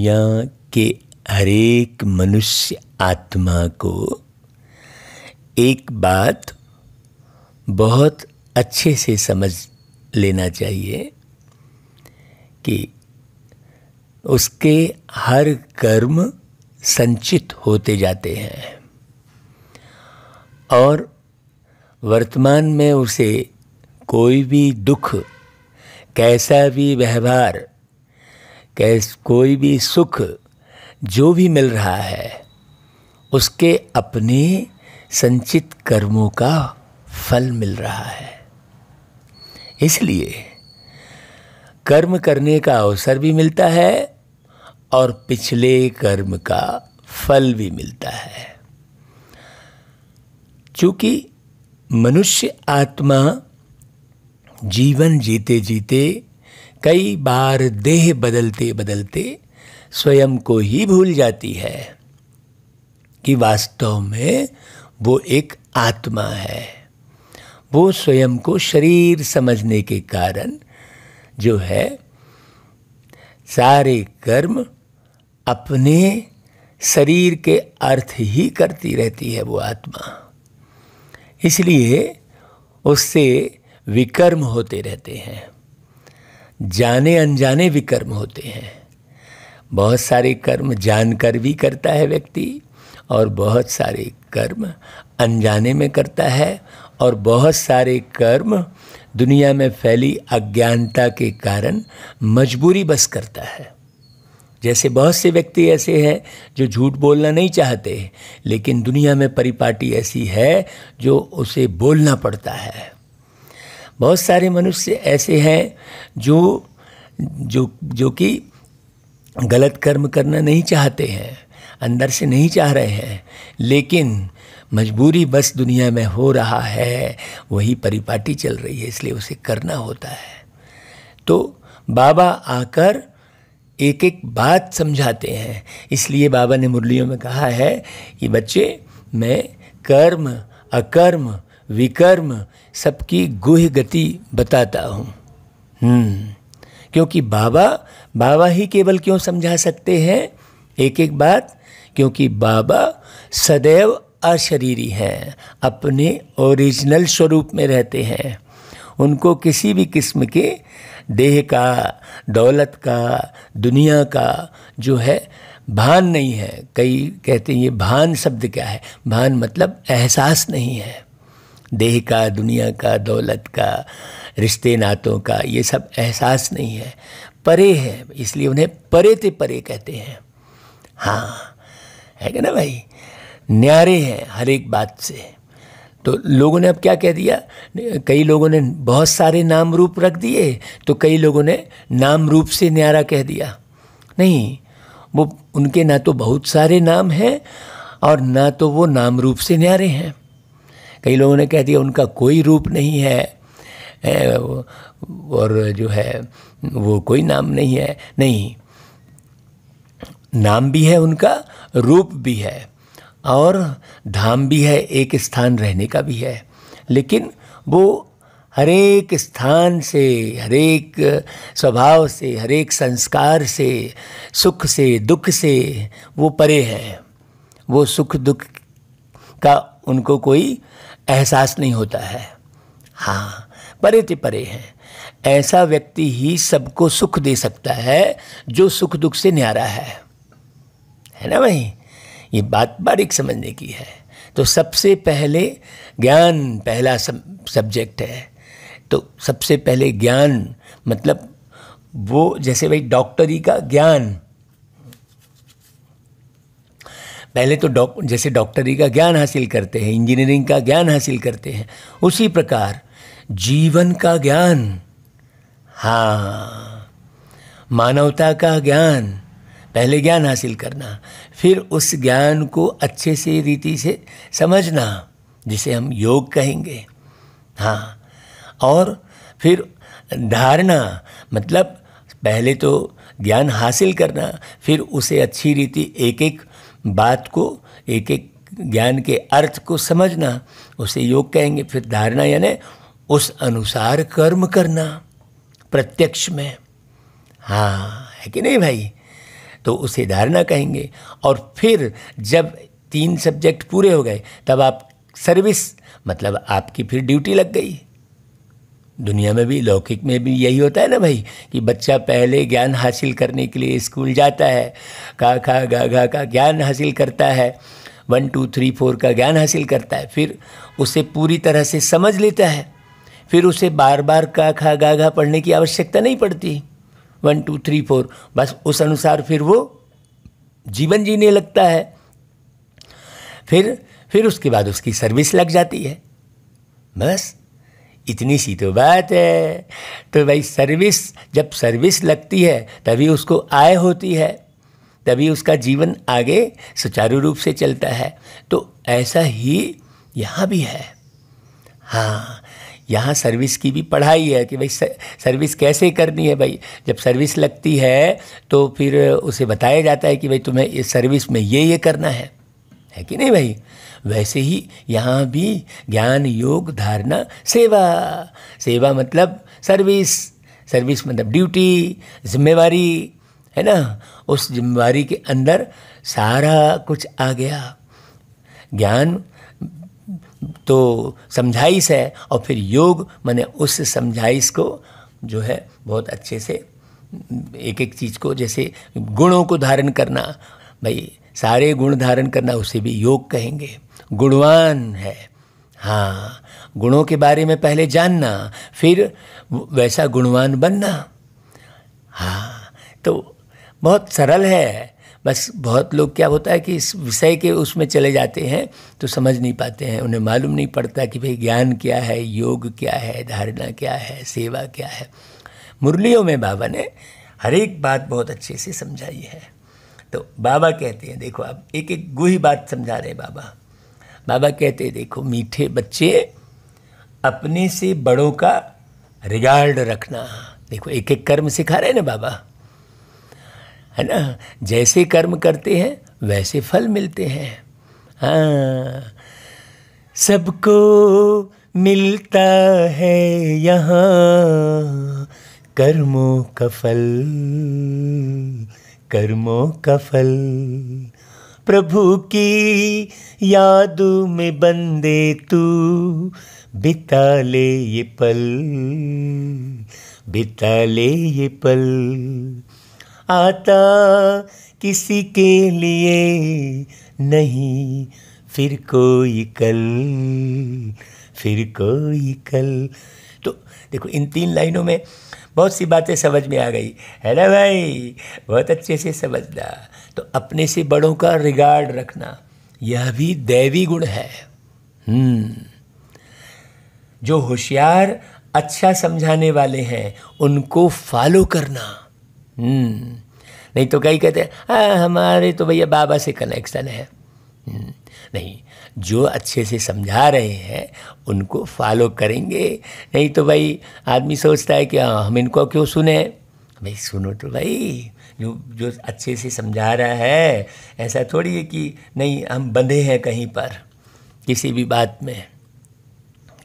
दुनिया के हरेक मनुष्य आत्मा को एक बात बहुत अच्छे से समझ लेना चाहिए कि उसके हर कर्म संचित होते जाते हैं और वर्तमान में उसे कोई भी दुख, कैसा भी व्यवहार, कोई भी सुख जो भी मिल रहा है उसके अपने संचित कर्मों का फल मिल रहा है। इसलिए कर्म करने का अवसर भी मिलता है और पिछले कर्म का फल भी मिलता है। चूँकि मनुष्य आत्मा जीवन जीते जीते कई बार देह बदलते बदलते स्वयं को ही भूल जाती है कि वास्तव में वो एक आत्मा है। वो स्वयं को शरीर समझने के कारण जो है सारे कर्म अपने शरीर के अर्थ ही करती रहती है वो आत्मा। इसलिए उससे विकर्म होते रहते हैं, जाने अनजाने विकर्म होते हैं। बहुत सारे कर्म जानकर भी करता है व्यक्ति और बहुत सारे कर्म अनजाने में करता है और बहुत सारे कर्म दुनिया में फैली अज्ञानता के कारण मजबूरी बस करता है। जैसे बहुत से व्यक्ति ऐसे हैं जो झूठ बोलना नहीं चाहते, लेकिन दुनिया में परिपाटी ऐसी है जो उसे बोलना पड़ता है। बहुत सारे मनुष्य ऐसे हैं जो कि गलत कर्म करना नहीं चाहते हैं, अंदर से नहीं चाह रहे हैं, लेकिन मजबूरी बस दुनिया में हो रहा है, वही परिपाटी चल रही है, इसलिए उसे करना होता है। तो बाबा आकर एक एक बात समझाते हैं। इसलिए बाबा ने मुरलियों में कहा है कि बच्चे, मैं कर्म अकर्म विकर्म सबकी गुह्य गति बताता हूँ। क्योंकि बाबा ही केवल क्यों समझा सकते हैं एक एक बात, क्योंकि बाबा सदैव अशरीरी हैं, अपने ओरिजिनल स्वरूप में रहते हैं। उनको किसी भी किस्म के देह का, दौलत का, दुनिया का जो है भान नहीं है। कई कहते हैं ये भान शब्द क्या है? भान मतलब एहसास नहीं है। देह का, दुनिया का, दौलत का, रिश्ते नातों का, ये सब एहसास नहीं है, परे है। इसलिए उन्हें परे ते परे कहते हैं। हाँ, है कि ना भाई? न्यारे हैं हर एक बात से। तो लोगों ने अब क्या कह दिया, कई लोगों ने बहुत सारे नाम रूप रख दिए, तो कई लोगों ने नाम रूप से न्यारा कह दिया। नहीं, वो उनके ना तो बहुत सारे नाम हैं और ना तो वो नाम रूप से न्यारे हैं। कई लोगों ने कह दिया उनका कोई रूप नहीं है और जो है वो कोई नाम नहीं है। नहीं, नाम भी है उनका, रूप भी है और धाम भी है, एक स्थान रहने का भी है। लेकिन वो हरेक स्थान से, हरेक स्वभाव से, हरेक संस्कार से, सुख से, दुख से वो परे हैं। वो सुख दुख का उनको कोई एहसास नहीं होता है। हाँ, परे ते परे हैं। ऐसा व्यक्ति ही सबको सुख दे सकता है जो सुख दुख से न्यारा है ना भाई? ये बात बारीक समझने की है। तो सबसे पहले ज्ञान पहला सब्जेक्ट है। तो सबसे पहले ज्ञान मतलब वो, जैसे भाई डॉक्टरी का ज्ञान, पहले तो जैसे डॉक्टरी का ज्ञान हासिल करते हैं, इंजीनियरिंग का ज्ञान हासिल करते हैं, उसी प्रकार जीवन का ज्ञान, हाँ, मानवता का ज्ञान, पहले ज्ञान हासिल करना, फिर उस ज्ञान को अच्छे से रीति से समझना, जिसे हम योग कहेंगे। हाँ, और फिर धारणा मतलब पहले तो ज्ञान हासिल करना, फिर उसे अच्छी रीति एक एक बात को, एक एक ज्ञान के अर्थ को समझना, उसे योग कहेंगे। फिर धारणा यानी उस अनुसार कर्म करना प्रत्यक्ष में। हाँ, है कि नहीं भाई? तो उसे धारणा कहेंगे। और फिर जब 3 सब्जेक्ट पूरे हो गए तब आप सर्विस, मतलब आपकी फिर ड्यूटी लग गई। दुनिया में भी, लौकिक में भी यही होता है ना भाई, कि बच्चा पहले ज्ञान हासिल करने के लिए स्कूल जाता है, का खा गा घा का ज्ञान हासिल करता है, 1 2 3 4 का ज्ञान हासिल करता है, फिर उसे पूरी तरह से समझ लेता है, फिर उसे बार बार का खा गा घा पढ़ने की आवश्यकता नहीं पड़ती। 1 2 3 4 बस उस अनुसार फिर वो जीवन जीने लगता है। फिर उसके बाद उसकी सर्विस लग जाती है। बस इतनी सी तो बात है। तो भाई सर्विस, जब सर्विस लगती है तभी उसको आय होती है, तभी उसका जीवन आगे सुचारू रूप से चलता है। तो ऐसा ही यहाँ भी है। हाँ, यहाँ सर्विस की भी पढ़ाई है कि भाई सर्विस कैसे करनी है। भाई जब सर्विस लगती है तो फिर उसे बताया जाता है कि भाई तुम्हें इस सर्विस में ये करना है कि नहीं भाई। वैसे ही यहाँ भी ज्ञान योग धारणा सेवा, सेवा मतलब सर्विस, सर्विस मतलब ड्यूटी, जिम्मेवारी, है ना। उस जिम्मेवारी के अंदर सारा कुछ आ गया। ज्ञान तो समझाइश है, और फिर योग माने उस समझाइश को जो है बहुत अच्छे से एक एक चीज़ को, जैसे गुणों को धारण करना, भाई सारे गुण धारण करना, उसे भी योग कहेंगे। गुणवान है, हाँ, गुणों के बारे में पहले जानना, फिर वैसा गुणवान बनना। हाँ, तो बहुत सरल है। बस बहुत लोग क्या होता है कि इस विषय के उसमें चले जाते हैं तो समझ नहीं पाते हैं, उन्हें मालूम नहीं पड़ता कि भाई ज्ञान क्या है, योग क्या है, धारणा क्या है, सेवा क्या है। मुरलियों में बाबा ने हर एक बात बहुत अच्छे से समझाई है। तो बाबा कहते हैं, देखो आप एक एक गुही बात समझा रहे बाबा। बाबा कहते हैं, देखो मीठे बच्चे, अपने से बड़ों का रिगार्ड रखना। देखो एक एक कर्म सिखा रहे हैं ना बाबा, है ना। जैसे कर्म करते हैं वैसे फल मिलते हैं। हाँ, सबको मिलता है यहाँ कर्मों का फल, कर्मों का फल। प्रभु की याद में बंदे तू बिता ले ये पल, बिता ले ये पल। आता किसी के लिए नहीं फिर कोई कल, फिर कोई कल। तो देखो इन 3 लाइनों में बहुत सी बातें समझ में आ गई, है ना भाई। बहुत अच्छे से समझना। तो अपने से बड़ों का रिगार्ड रखना, यह भी दैवी गुण है। जो होशियार अच्छा समझाने वाले हैं उनको फॉलो करना। नहीं तो कई कहते हैं हमारे तो भैया बाबा से कनेक्शन है। नहीं, जो अच्छे से समझा रहे हैं उनको फॉलो करेंगे। नहीं तो भाई आदमी सोचता है कि हम इनको क्यों सुने। भाई सुनो तो भाई, जो अच्छे से समझा रहा है। ऐसा थोड़ी है कि नहीं हम बंधे हैं कहीं पर, किसी भी बात में,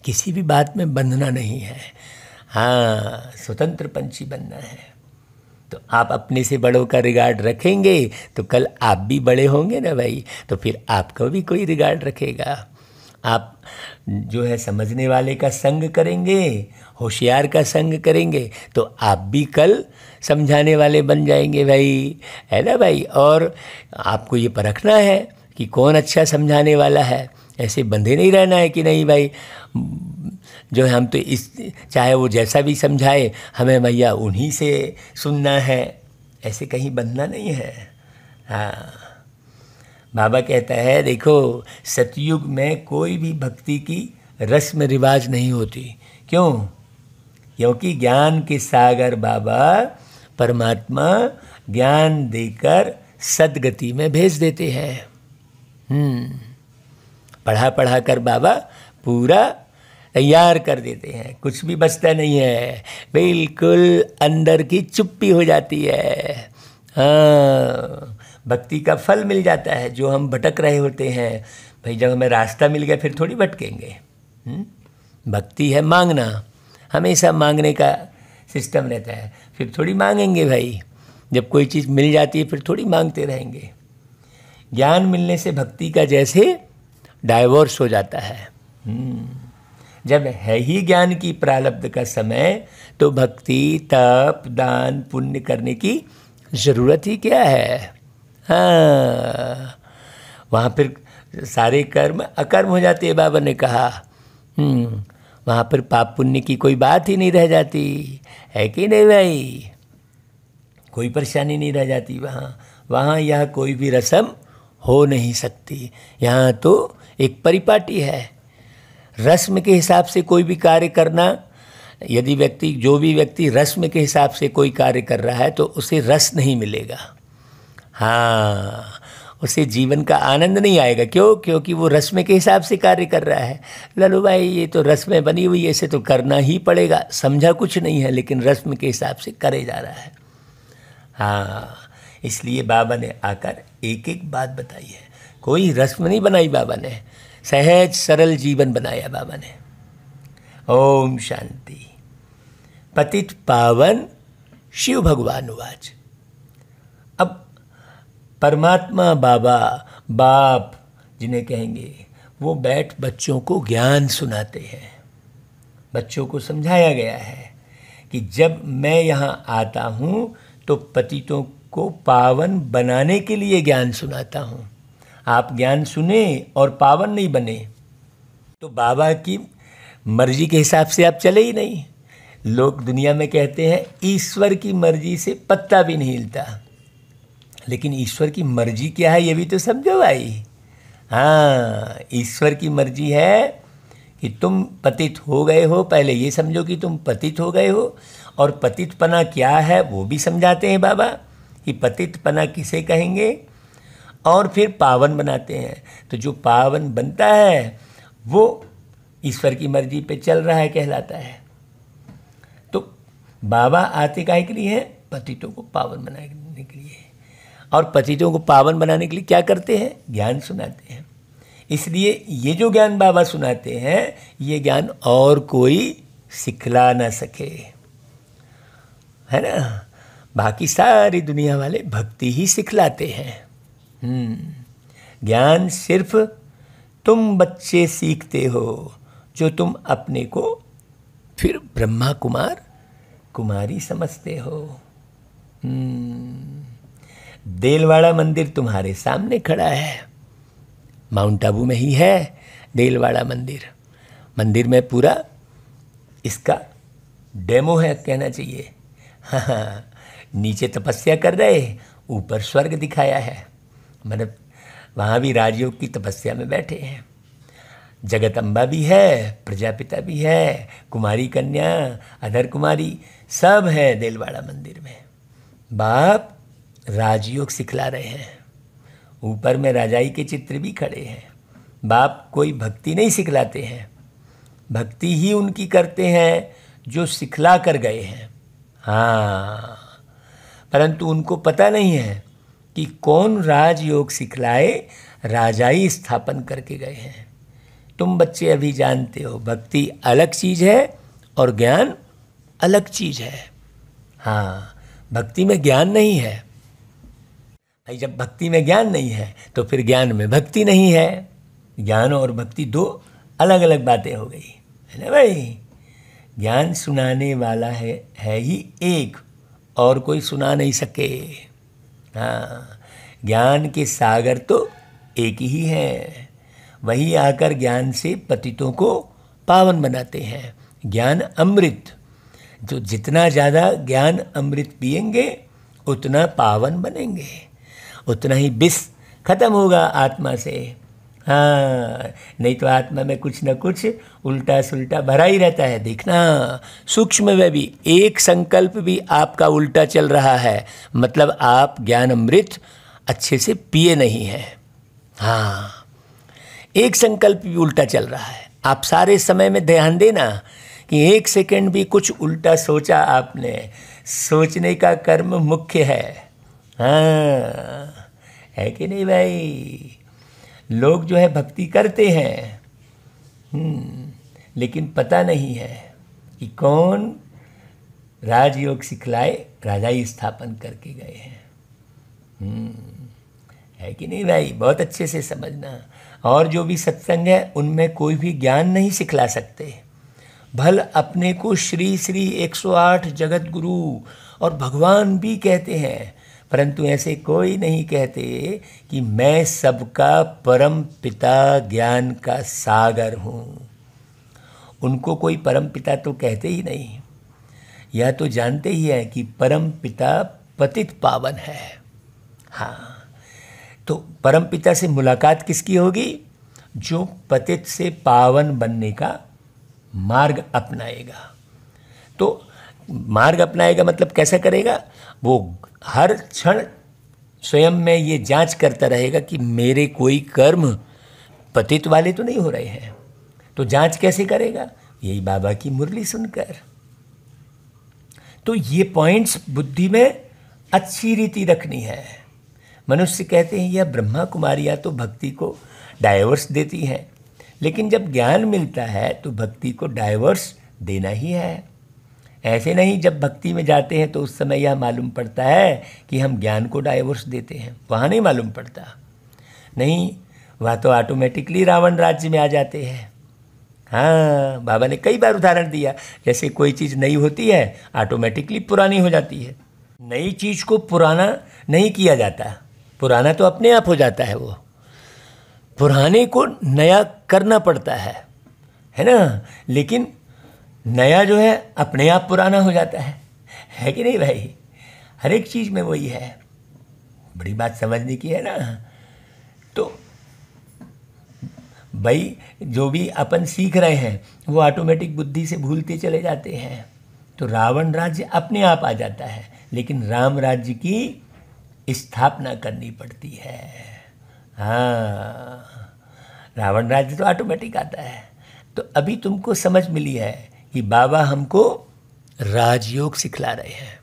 किसी भी बात में बंधना नहीं है। हाँ, स्वतंत्र पंछी बनना है। तो आप अपने से बड़ों का रिगार्ड रखेंगे तो कल आप भी बड़े होंगे ना भाई, तो फिर आपका भी कोई रिगार्ड रखेगा। आप जो है समझने वाले का संग करेंगे, होशियार का संग करेंगे, तो आप भी कल समझाने वाले बन जाएंगे भाई, है ना भाई। और आपको ये परखना है कि कौन अच्छा समझाने वाला है। ऐसे बंधे नहीं रहना है कि नहीं भाई जो है हम तो इस, चाहे वो जैसा भी समझाए हमें भैया उन्हीं से सुनना है, ऐसे कहीं बंधना नहीं है। हाँ, बाबा कहता है देखो सतयुग में कोई भी भक्ति की रस्म रिवाज नहीं होती। क्यों? क्योंकि ज्ञान के सागर बाबा परमात्मा ज्ञान देकर सदगति में भेज देते हैं। पढ़ा पढ़ा कर बाबा पूरा तैयार कर देते हैं, कुछ भी बचता नहीं है, बिल्कुल अंदर की चुप्पी हो जाती है। हाँ, भक्ति का फल मिल जाता है जो हम भटक रहे होते हैं। भाई जब हमें रास्ता मिल गया फिर थोड़ी भटकेंगे। भक्ति है मांगना, हमेशा मांगने का सिस्टम रहता है, फिर थोड़ी मांगेंगे भाई। जब कोई चीज़ मिल जाती है फिर थोड़ी मांगते रहेंगे। ज्ञान मिलने से भक्ति का जैसे डाइवोर्स हो जाता है। जब है ही ज्ञान की प्रारब्ध का समय तो भक्ति, तप, दान, पुण्य करने की ज़रूरत ही क्या है। हाँ, वहाँ फिर सारे कर्म अकर्म हो जाते हैं। बाबा ने कहा वहाँ पर पाप पुण्य की कोई बात ही नहीं रह जाती है कि नहीं भाई। कोई परेशानी नहीं रह जाती वहाँ यह कोई भी रस्म हो नहीं सकती। यहाँ तो एक परिपाटी है। रस्म के हिसाब से कोई भी कार्य करना, यदि जो भी व्यक्ति रस्म के हिसाब से कोई कार्य कर रहा है तो उसे रस नहीं मिलेगा। हाँ, उसे जीवन का आनंद नहीं आएगा। क्यों? क्योंकि वो रस्म के हिसाब से कार्य कर रहा है। ललो भाई ये तो रस्में बनी हुई है, इसे तो करना ही पड़ेगा। समझा कुछ नहीं है लेकिन रस्म के हिसाब से करे जा रहा है। हाँ, इसलिए बाबा ने आकर एक एक बात बताई है। कोई रस्म नहीं बनाई बाबा ने, सहज सरल जीवन बनाया बाबा ने। ओम शांति। पतित पावन शिव भगवान उवाच। अब परमात्मा बाबा, बाप जिन्हें कहेंगे, वो बैठ बच्चों को ज्ञान सुनाते हैं। बच्चों को समझाया गया है कि जब मैं यहाँ आता हूँ तो पतितों को पावन बनाने के लिए ज्ञान सुनाता हूँ। आप ज्ञान सुने और पावन नहीं बने तो बाबा की मर्जी के हिसाब से आप चले ही नहीं। लोग दुनिया में कहते हैं ईश्वर की मर्जी से पत्ता भी नहीं हिलता, लेकिन ईश्वर की मर्जी क्या है ये भी तो समझो भाई। हाँ, ईश्वर की मर्जी है कि तुम पतित हो गए हो। पहले ये समझो कि तुम पतित हो गए हो, और पतितपना क्या है वो भी समझाते हैं बाबा कि पतितपना किसे कहेंगे, और फिर पावन बनाते हैं। तो जो पावन बनता है वो ईश्वर की मर्जी पे चल रहा है कहलाता है। तो बाबा आते काहे के लिए हैं? पतितों को पावन बनाने के लिए। और पतितों को पावन बनाने के लिए क्या करते हैं? ज्ञान सुनाते हैं। इसलिए ये जो ज्ञान बाबा सुनाते हैं ये ज्ञान और कोई सिखला ना सके, है ना। बाकी सारी दुनिया वाले भक्ति ही सिखलाते हैं। ज्ञान सिर्फ तुम बच्चे सीखते हो जो तुम अपने को फिर ब्रह्मा कुमार कुमारी समझते हो। देलवाड़ा मंदिर तुम्हारे सामने खड़ा है, माउंट आबू में ही है देलवाड़ा मंदिर। मंदिर में पूरा इसका डेमो है कहना चाहिए। हाँ, नीचे तपस्या कर रहे, ऊपर स्वर्ग दिखाया है। मतलब वहाँ भी राजयोग की तपस्या में बैठे हैं। जगत अम्बा भी है, प्रजापिता भी है, कुमारी कन्या, अधर कुमारी सब है देलवाड़ा मंदिर में। बाप राजयोग सिखला रहे हैं। ऊपर में राजाई के चित्र भी खड़े हैं। बाप कोई भक्ति नहीं सिखलाते हैं, भक्ति ही उनकी करते हैं जो सिखला कर गए हैं। हाँ, परंतु उनको पता नहीं है कि कौन राजयोग सिखलाए, राजाई स्थापन करके गए हैं। तुम बच्चे अभी जानते हो भक्ति अलग चीज़ है और ज्ञान अलग चीज़ है। हाँ, भक्ति में ज्ञान नहीं है। भाई जब भक्ति में ज्ञान नहीं है तो फिर ज्ञान में भक्ति नहीं है। ज्ञान और भक्ति दो अलग अलग बातें हो गई, है ना भाई। ज्ञान सुनाने वाला है ही एक, और कोई सुना नहीं सके। हाँ, ज्ञान के सागर तो एक ही हैं, वही आकर ज्ञान से पतितों को पावन बनाते हैं। ज्ञान अमृत, जो जितना ज़्यादा ज्ञान अमृत पिएंगे उतना पावन बनेंगे, उतना ही विष खत्म होगा आत्मा से। हाँ, नहीं तो आत्मा में कुछ न कुछ उल्टा सुल्टा भरा ही रहता है। देखना सूक्ष्म में भी एक संकल्प भी आपका उल्टा चल रहा है, मतलब आप ज्ञान अमृत अच्छे से पिए नहीं हैं। हाँ, एक संकल्प भी उल्टा चल रहा है। आप सारे समय में ध्यान देना कि एक सेकंड भी कुछ उल्टा सोचा आपने, सोचने का कर्म मुख्य है। हाँ, है कि नहीं भाई। लोग जो है भक्ति करते हैं, लेकिन पता नहीं है कि कौन राजयोग सिखलाए, राजाई स्थापन करके गए हैं। है कि नहीं भाई? बहुत अच्छे से समझना। और जो भी सत्संग है उनमें कोई भी ज्ञान नहीं सिखला सकते। भल अपने को श्री श्री 108 जगत गुरु और भगवान भी कहते हैं, परंतु ऐसे कोई नहीं कहते कि मैं सबका परम पिता ज्ञान का सागर हूँ। उनको कोई परम पिता तो कहते ही नहीं। यह तो जानते ही है कि परम पिता पतित पावन है। हाँ, तो परम पिता से मुलाकात किसकी होगी? जो पतित से पावन बनने का मार्ग अपनाएगा। तो मार्ग अपनाएगा मतलब कैसा करेगा? वो हर क्षण स्वयं में ये जांच करता रहेगा कि मेरे कोई कर्म पतित वाले तो नहीं हो रहे हैं। तो जांच कैसे करेगा? यही बाबा की मुरली सुनकर। तो ये पॉइंट्स बुद्धि में अच्छी रीति रखनी है। मनुष्य कहते हैं यह ब्रह्मा कुमारियाँ तो भक्ति को डाइवर्स देती हैं, लेकिन जब ज्ञान मिलता है तो भक्ति को डाइवर्स देना ही है। ऐसे नहीं जब भक्ति में जाते हैं तो उस समय यह मालूम पड़ता है कि हम ज्ञान को डाइवर्स देते हैं, वहाँ नहीं मालूम पड़ता। नहीं, वह तो ऑटोमेटिकली रावण राज्य में आ जाते हैं। हाँ, बाबा ने कई बार उदाहरण दिया, जैसे कोई चीज़ नई होती है ऑटोमेटिकली पुरानी हो जाती है। नई चीज़ को पुराना नहीं किया जाता, पुराना तो अपने आप हो जाता है। वो पुराने को नया करना पड़ता है ना? लेकिन नया जो है अपने आप पुराना हो जाता है कि नहीं भाई? हर एक चीज़ में वही है। बड़ी बात समझने की है ना। तो भाई जो भी अपन सीख रहे हैं वो ऑटोमेटिक बुद्धि से भूलते चले जाते हैं। तो रावण राज्य अपने आप आ जाता है, लेकिन राम राज्य की स्थापना करनी पड़ती है। हाँ, रावण राज्य तो ऑटोमेटिक आता है। तो अभी तुमको समझ मिली है कि बाबा हमको राजयोग सिखला रहे हैं।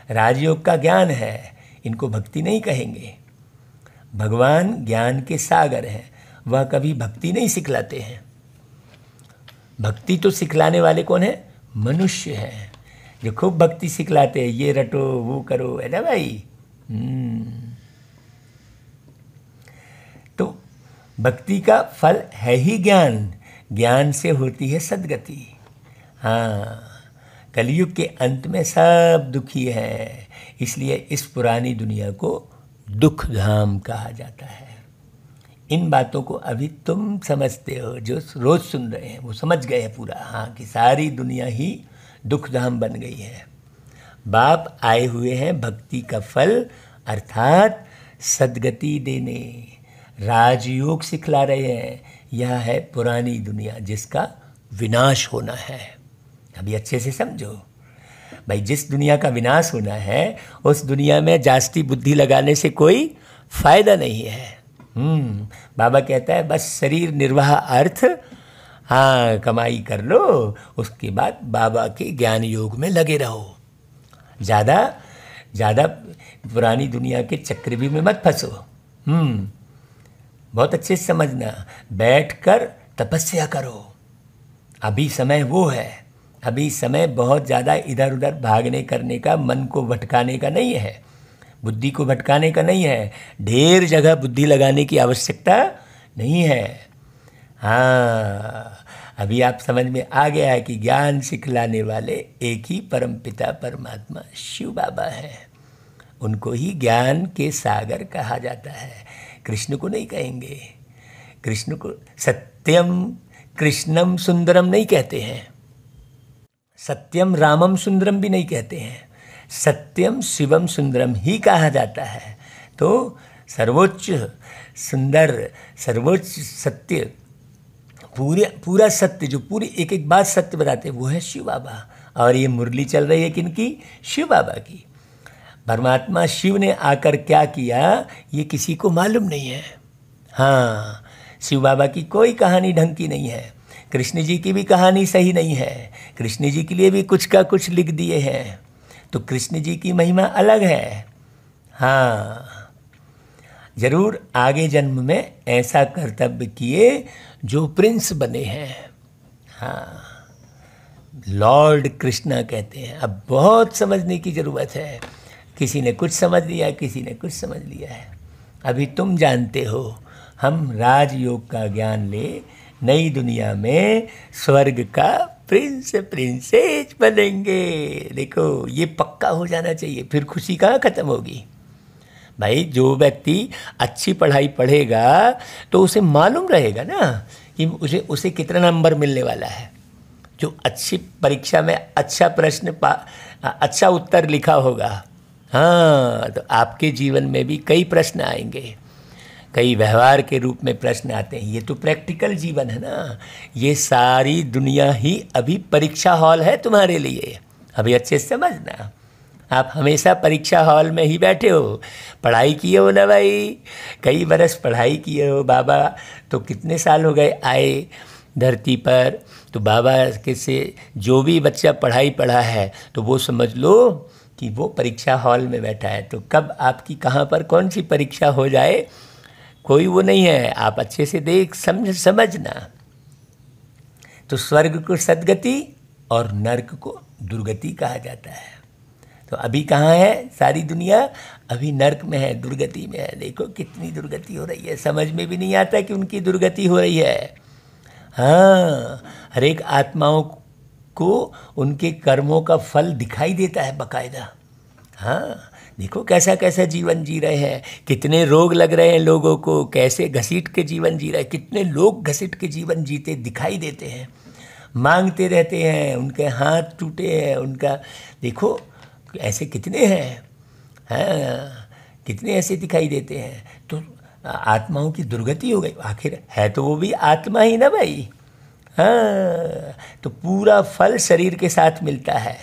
राजयोग का ज्ञान है, इनको भक्ति नहीं कहेंगे। भगवान ज्ञान के सागर हैं, वह कभी भक्ति नहीं सिखलाते हैं। भक्ति तो सिखलाने वाले कौन है? मनुष्य हैं, जो खूब भक्ति सिखलाते हैं, ये रटो वो करो, है ना भाई? तो भक्ति का फल है ही ज्ञान, ज्ञान से होती है सद्गति। हाँ, कलयुग के अंत में सब दुखी हैं, इसलिए इस पुरानी दुनिया को दुख धाम कहा जाता है। इन बातों को अभी तुम समझते हो, जो रोज सुन रहे हैं वो समझ गए हैं पूरा। हाँ, कि सारी दुनिया ही दुख धाम बन गई है। बाप आए हुए हैं भक्ति का फल अर्थात सद्गति देने, राजयोग सिखला रहे हैं। यह है पुरानी दुनिया जिसका विनाश होना है। अभी अच्छे से समझो भाई, जिस दुनिया का विनाश होना है उस दुनिया में जास्ती बुद्धि लगाने से कोई फायदा नहीं है। बाबा कहता है बस शरीर निर्वाह अर्थ, हाँ, कमाई कर लो, उसके बाद बाबा के ज्ञान योग में लगे रहो। ज़्यादा पुरानी दुनिया के चक्रव्यूह में मत फंसो। बहुत अच्छे से समझना, बैठकर तपस्या करो। अभी समय वो है, अभी समय बहुत ज़्यादा इधर उधर भागने करने का, मन को भटकाने का नहीं है, बुद्धि को भटकाने का नहीं है। ढेर जगह बुद्धि लगाने की आवश्यकता नहीं है। हाँ, अभी आप समझ में आ गया है कि ज्ञान सिखलाने वाले एक ही परम पिता परमात्मा शिव बाबा हैं। उनको ही ज्ञान के सागर कहा जाता है, कृष्ण को नहीं कहेंगे। कृष्ण को सत्यम कृष्णम सुंदरम नहीं कहते हैं, सत्यम रामम सुंदरम भी नहीं कहते हैं, सत्यम शिवम सुंदरम ही कहा जाता है। तो सर्वोच्च सुंदर, सर्वोच्च सत्य, पूरा सत्य, जो पूरी एक एक बात सत्य बताते वो है शिव बाबा। और ये मुरली चल रही है किनकी? शिव बाबा की। परमात्मा शिव ने आकर क्या किया ये किसी को मालूम नहीं है। हाँ, शिव बाबा की कोई कहानी ढंग की नहीं है, कृष्ण जी की भी कहानी सही नहीं है, कृष्ण जी के लिए भी कुछ का कुछ लिख दिए हैं। तो कृष्ण जी की महिमा अलग है। हाँ, जरूर आगे जन्म में ऐसा कर्तव्य किए जो प्रिंस बने हैं। हाँ, लॉर्ड कृष्णा कहते हैं। अब बहुत समझने की ज़रूरत है। किसी ने कुछ समझ लिया, किसी ने कुछ समझ लिया है। अभी तुम जानते हो, हम राजयोग का ज्ञान ले नई दुनिया में स्वर्ग का प्रिंस प्रिंसेस बनेंगे। देखो ये पक्का हो जाना चाहिए, फिर खुशी कहाँ ख़त्म होगी भाई। जो व्यक्ति अच्छी पढ़ाई पढ़ेगा तो उसे मालूम रहेगा ना कि उसे कितना नंबर मिलने वाला है। जो अच्छी परीक्षा में अच्छा प्रश्न अच्छा उत्तर लिखा होगा, हाँ, तो आपके जीवन में भी कई प्रश्न आएंगे, कई व्यवहार के रूप में प्रश्न आते हैं। ये तो प्रैक्टिकल जीवन है ना। ये सारी दुनिया ही अभी परीक्षा हॉल है तुम्हारे लिए। अभी अच्छे से समझना। आप हमेशा परीक्षा हॉल में ही बैठे हो, पढ़ाई किए हो ना भाई, कई बरस पढ़ाई किए हो। बाबा तो कितने साल हो गए आए धरती पर, तो बाबा के से जो भी बच्चा पढ़ाई पढ़ा है तो वो समझ लो कि वो परीक्षा हॉल में बैठा है। तो कब आपकी कहाँ पर कौन सी परीक्षा हो जाए कोई वो नहीं है। आप अच्छे से देख समझना। तो स्वर्ग को सद्गति और नर्क को दुर्गति कहा जाता है। तो अभी कहाँ है सारी दुनिया? अभी नर्क में है, दुर्गति में है। देखो कितनी दुर्गति हो रही है, समझ में भी नहीं आता कि उनकी दुर्गति हो रही है। हाँ, हर एक आत्माओं को उनके कर्मों का फल दिखाई देता है बकायदा। हाँ, देखो कैसा कैसा जीवन जी रहे हैं, कितने रोग लग रहे हैं लोगों को, कैसे घसीट के जीवन जी रहे हैं। कितने लोग घसीट के जीवन जीते दिखाई देते हैं, मांगते रहते हैं, उनके हाथ टूटे हैं, उनका देखो ऐसे कितने हैं। हाँ, कितने ऐसे दिखाई देते हैं। तो आत्माओं की दुर्गति हो गई। आखिर है तो वो भी आत्मा ही ना भाई। हाँ, तो पूरा फल शरीर के साथ मिलता है।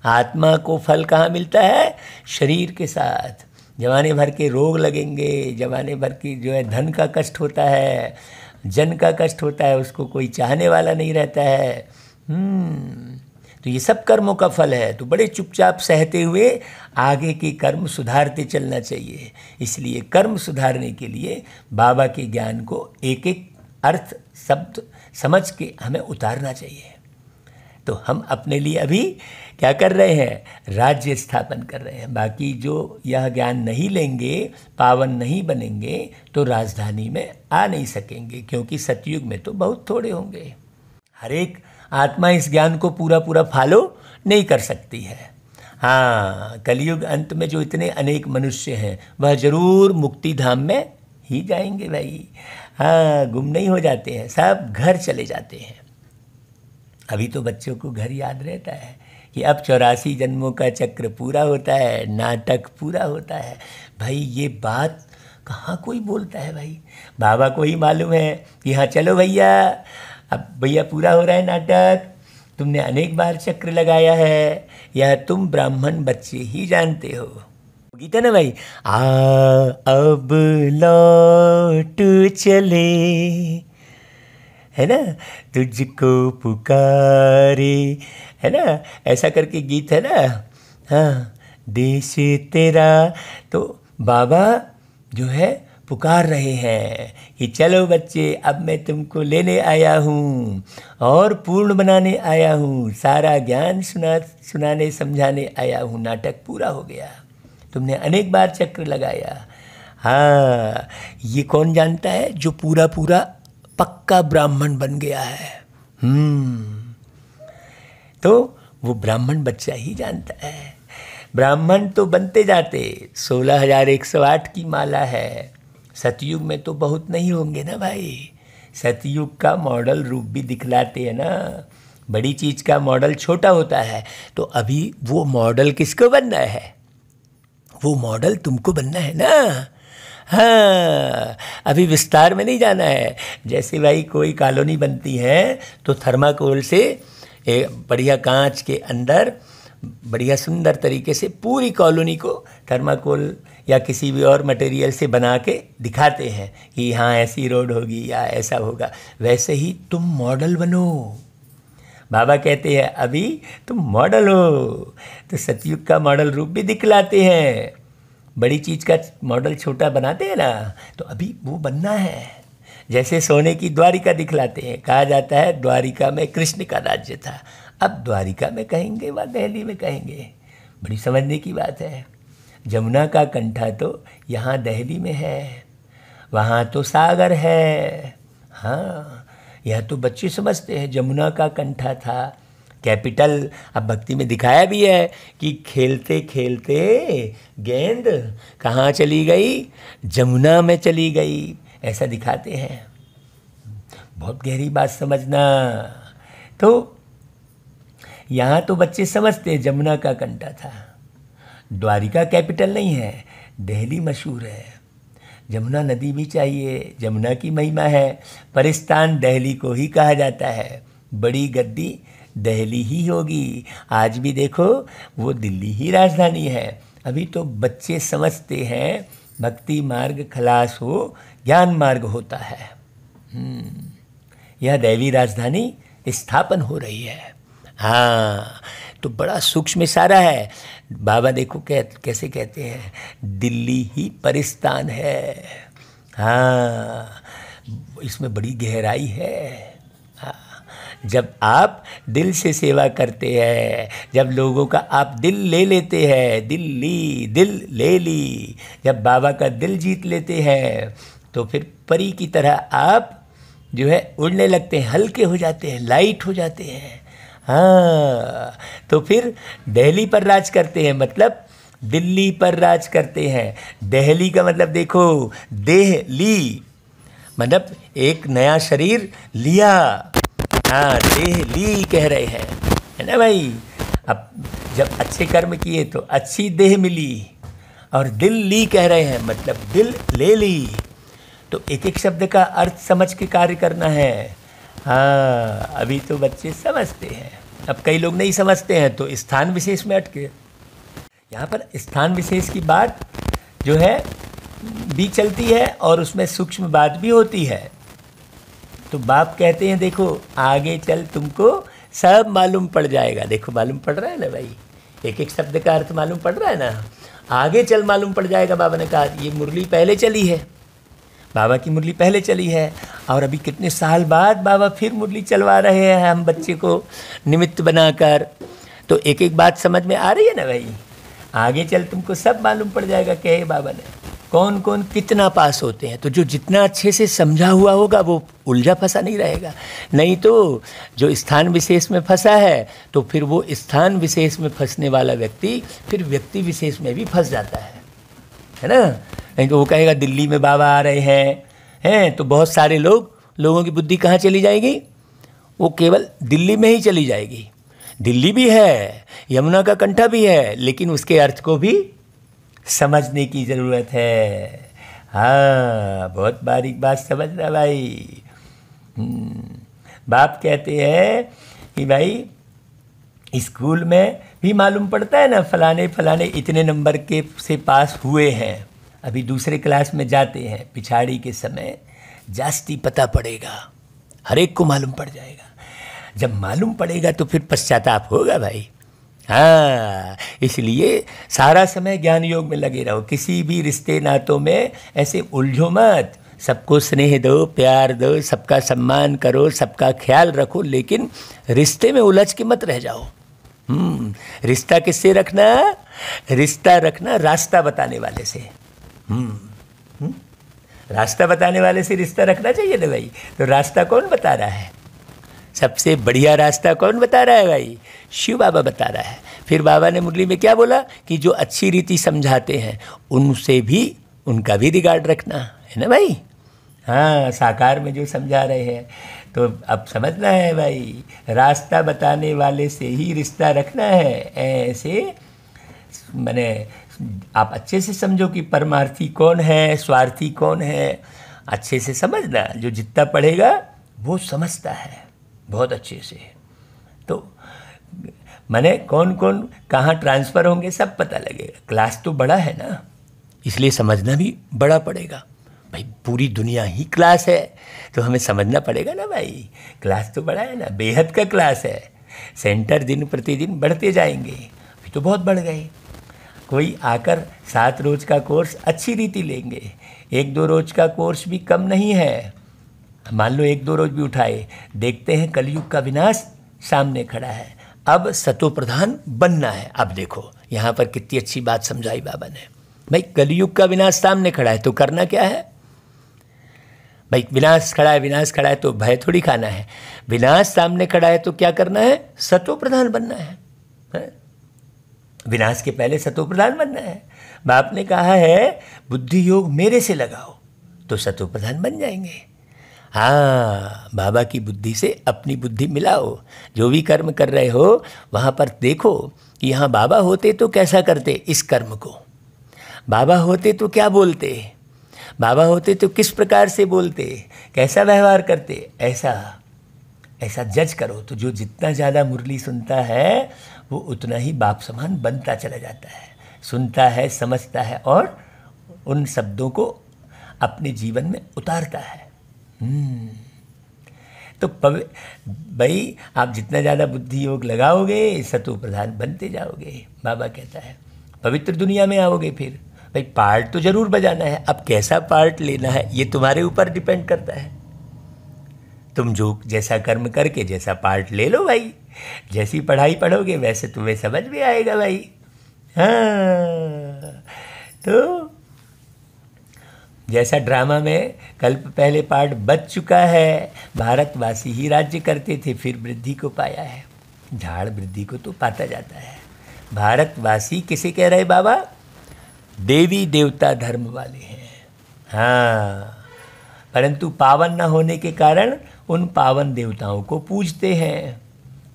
आत्मा को फल कहाँ मिलता है? शरीर के साथ। जमाने भर के रोग लगेंगे, जमाने भर की जो है धन का कष्ट होता है, जन का कष्ट होता है, उसको कोई चाहने वाला नहीं रहता है। तो ये सब कर्मों का फल है। तो बड़े चुपचाप सहते हुए आगे के कर्म सुधारते चलना चाहिए। इसलिए कर्म सुधारने के लिए बाबा के ज्ञान को एक एक अर्थ शब्द समझ के हमें उतारना चाहिए। तो हम अपने लिए अभी क्या कर रहे हैं? राज्य स्थापन कर रहे हैं। बाकी जो यह ज्ञान नहीं लेंगे, पावन नहीं बनेंगे, तो राजधानी में आ नहीं सकेंगे, क्योंकि सतयुग में तो बहुत थोड़े होंगे। हर एक आत्मा इस ज्ञान को पूरा पूरा फॉलो नहीं कर सकती है। हाँ, कलयुग अंत में जो इतने अनेक मनुष्य हैं वह जरूर मुक्ति धाम में ही जाएंगे भाई। हाँ, गुम नहीं हो जाते हैं, सब घर चले जाते हैं। अभी तो बच्चों को घर याद रहता है कि अब 84 जन्मों का चक्र पूरा होता है, नाटक पूरा होता है। भाई ये बात कहाँ कोई बोलता है भाई? बाबा को ही मालूम है कि हाँ चलो भैया, अब भैया पूरा हो रहा है नाटक, तुमने अनेक बार चक्र लगाया है, यह तुम ब्राह्मण बच्चे ही जानते हो। गीता ना भाई, अब लौट चले, है ना, तुझको पुकारे, है ना, ऐसा करके गीत है ना। हाँ, देश तेरा। तो बाबा जो है पुकार रहे हैं कि चलो बच्चे, अब मैं तुमको लेने आया हूँ और पूर्ण बनाने आया हूँ, सारा ज्ञान सुनाने समझाने आया हूँ। नाटक पूरा हो गया, तुमने अनेक बार चक्र लगाया। हाँ, ये कौन जानता है? जो पूरा पूरा पक्का ब्राह्मण बन गया है। तो वो ब्राह्मण बच्चा ही जानता है। ब्राह्मण तो बनते जाते, 16,108 की माला है। सतयुग में तो बहुत नहीं होंगे ना भाई। सतयुग का मॉडल रूप भी दिखलाते हैं ना। बड़ी चीज़ का मॉडल छोटा होता है, तो अभी वो मॉडल किसको बनना है? वो मॉडल तुमको बनना है ना। हाँ, अभी विस्तार में नहीं जाना है। जैसे भाई कोई कॉलोनी बनती है तो थर्माकोल से बढ़िया कांच के अंदर बढ़िया सुंदर तरीके से पूरी कॉलोनी को थर्माकोल या किसी भी और मटेरियल से बना के दिखाते हैं कि हाँ ऐसी रोड होगी या ऐसा होगा। वैसे ही तुम मॉडल बनो। बाबा कहते हैं अभी तुम मॉडल हो, तो सतयुग का मॉडल रूप भी दिखलाते हैं। बड़ी चीज़ का मॉडल छोटा बनाते हैं ना, तो अभी वो बनना है। जैसे सोने की द्वारिका दिखलाते हैं, कहा जाता है द्वारिका में कृष्ण का राज्य था। अब द्वारिका में कहेंगे व दिल्ली में कहेंगे, बड़ी समझने की बात है। जमुना का कंठा तो यहाँ दिल्ली में है, वहाँ तो सागर है। हाँ, यह तो बच्चे समझते हैं जमुना का कंठा था कैपिटल। अब भक्ति में दिखाया भी है कि खेलते खेलते गेंद कहाँ चली गई, जमुना में चली गई, ऐसा दिखाते हैं। बहुत गहरी बात समझना। तो यहाँ तो बच्चे समझते हैं जमुना का कंठा था। द्वारिका कैपिटल नहीं है, दिल्ली मशहूर है। जमुना नदी भी चाहिए, जमुना की महिमा है, पर स्थान दिल्ली को ही कहा जाता है। बड़ी गद्दी दिल्ली ही होगी। आज भी देखो वो दिल्ली ही राजधानी है। अभी तो बच्चे समझते हैं भक्ति मार्ग खलास हो, ज्ञान मार्ग होता है। यह दैवी राजधानी स्थापन हो रही है। हाँ, तो बड़ा सूक्ष्म इशारा है। बाबा देखो कैसे कहते हैं, दिल्ली ही परिस्थान है। हाँ, इसमें बड़ी गहराई है। जब आप दिल से सेवा करते हैं, जब लोगों का आप दिल ले लेते हैं, दिल्ली दिल ले ली, जब बाबा का दिल जीत लेते हैं, तो फिर परी की तरह आप जो है उड़ने लगते हैं, हल्के हो जाते हैं, लाइट हो जाते हैं। हाँ, तो फिर दिल्ली पर राज करते हैं, मतलब दिल्ली पर राज करते हैं। दिल्ली का मतलब देखो, देह ली, मतलब एक नया शरीर लिया। हाँ, देह ली कह रहे हैं, है ना भाई। अब जब अच्छे कर्म किए तो अच्छी देह मिली, और दिल ली कह रहे हैं, मतलब दिल ले ली। तो एक एक शब्द का अर्थ समझ के कार्य करना है। हाँ, अभी तो बच्चे समझते हैं, अब कई लोग नहीं समझते हैं तो स्थान विशेष में अटके। यहाँ पर स्थान विशेष की बात जो है भी चलती है, और उसमें सूक्ष्म बात भी होती है। तो बाप कहते हैं देखो आगे चल तुमको सब मालूम पड़ जाएगा। देखो मालूम पड़ रहा है ना भाई, एक एक शब्द का अर्थ मालूम पड़ रहा है ना। आगे चल मालूम पड़ जाएगा। बाबा ने कहा ये मुरली पहले चली है, बाबा की मुरली पहले चली है, और अभी कितने साल बाद बाबा फिर मुरली चलवा रहे हैं हम बच्चे को निमित्त बनाकर। तो एक एक बात समझ में आ रही है ना भाई। आगे चल तुमको सब मालूम पड़ जाएगा, कहे बाबा ने। कौन कौन कितना पास होते हैं, तो जो जितना अच्छे से समझा हुआ होगा वो उलझा फंसा नहीं रहेगा। नहीं तो जो स्थान विशेष में फंसा है, तो फिर वो स्थान विशेष में फंसने वाला व्यक्ति फिर व्यक्ति विशेष में भी फंस जाता है ना। नहीं तो वो कहेगा दिल्ली में बाबा आ रहे हैं तो बहुत सारे लोगों की बुद्धि कहाँ चली जाएगी, वो केवल दिल्ली में ही चली जाएगी। दिल्ली भी है, यमुना का कंठा भी है, लेकिन उसके अर्थ को भी समझने की ज़रूरत है। हाँ, बहुत बारीक बात समझना भाई। बाप कहते हैं कि भाई स्कूल में भी मालूम पड़ता है ना, फलाने फलाने इतने नंबर के से पास हुए हैं। अभी दूसरे क्लास में जाते हैं, पिछाड़ी के समय जास्ती पता पड़ेगा, हर एक को मालूम पड़ जाएगा। जब मालूम पड़ेगा तो फिर पश्चाताप होगा भाई। हाँ, इसलिए सारा समय ज्ञान योग में लगे रहो। किसी भी रिश्ते नातों में ऐसे उलझो मत। सबको स्नेह दो, प्यार दो, सबका सम्मान करो, सबका ख्याल रखो, लेकिन रिश्ते में उलझ के मत रह जाओ। रिश्ता किससे रखना? रिश्ता रखना रास्ता बताने वाले से। रास्ता बताने वाले से रिश्ता रखना चाहिए ना भाई। तो रास्ता कौन बता रहा है? सबसे बढ़िया रास्ता कौन बता रहा है भाई? शिव बाबा बता रहा है। फिर बाबा ने मुरली में क्या बोला कि जो अच्छी रीति समझाते हैं उनसे भी, उनका भी रिगार्ड रखना है ना भाई। हाँ, साकार में जो समझा रहे हैं, तो अब समझना है भाई, रास्ता बताने वाले से ही रिश्ता रखना है। ऐसे मैंने आप अच्छे से समझो कि परमार्थी कौन है, स्वार्थी कौन है, अच्छे से समझना। जो जितना पढ़ेगा वो समझता है बहुत अच्छे से। तो मैंने कौन कौन कहाँ ट्रांसफ़र होंगे सब पता लगेगा। क्लास तो बड़ा है ना, इसलिए समझना भी बड़ा पड़ेगा भाई। पूरी दुनिया ही क्लास है, तो हमें समझना पड़ेगा ना भाई। क्लास तो बड़ा है ना, बेहद का क्लास है। सेंटर दिन प्रतिदिन बढ़ते जाएंगे, अभी तो बहुत बढ़ गए। कोई आकर 7 रोज़ का कोर्स अच्छी रीति लेंगे, 1-2 रोज़ का कोर्स भी कम नहीं है। मान लो 1-2 रोज भी उठाए, देखते हैं कलयुग का विनाश सामने खड़ा है, अब सतो प्रधान बनना है। अब देखो यहाँ पर कितनी अच्छी बात समझाई बाबा ने। भाई कलयुग का विनाश सामने खड़ा है तो करना क्या है? भाई विनाश खड़ा है तो भय थोड़ी खाना है। विनाश सामने खड़ा है तो क्या करना है? सतो प्रधान बनना है। विनाश के पहले सतो प्रधान बनना है। बाप ने कहा है बुद्धि योग मेरे से लगाओ तो सतो प्रधान बन जाएंगे। हाँ, बाबा की बुद्धि से अपनी बुद्धि मिलाओ। जो भी कर्म कर रहे हो वहाँ पर देखो कि यहाँ बाबा होते तो कैसा करते इस कर्म को, बाबा होते तो क्या बोलते, बाबा होते तो किस प्रकार से बोलते, कैसा व्यवहार करते, ऐसा जज करो। तो जो जितना ज़्यादा मुरली सुनता है वो उतना ही बाप समान बनता चला जाता है, सुनता है, समझता है और उन शब्दों को अपने जीवन में उतारता है। तो भाई आप जितना ज़्यादा बुद्धि योग लगाओगे सतो प्रधान बनते जाओगे। बाबा कहता है पवित्र दुनिया में आओगे। फिर भाई पार्ट तो जरूर बजाना है। अब कैसा पार्ट लेना है ये तुम्हारे ऊपर डिपेंड करता है। तुम जो जैसा कर्म करके जैसा पार्ट ले लो भाई, जैसी पढ़ाई पढ़ोगे वैसे तुम्हें समझ में आएगा भाई। हाँ, तो जैसा ड्रामा में कल्प पहले पार्ट बच चुका है, भारतवासी ही राज्य करते थे फिर वृद्धि को पाया है। झाड़ वृद्धि को तो पाता जाता है। भारतवासी किसे कह रहे बाबा? देवी देवता धर्म वाले हैं। हाँ, परंतु पावन न होने के कारण उन पावन देवताओं को पूजते हैं।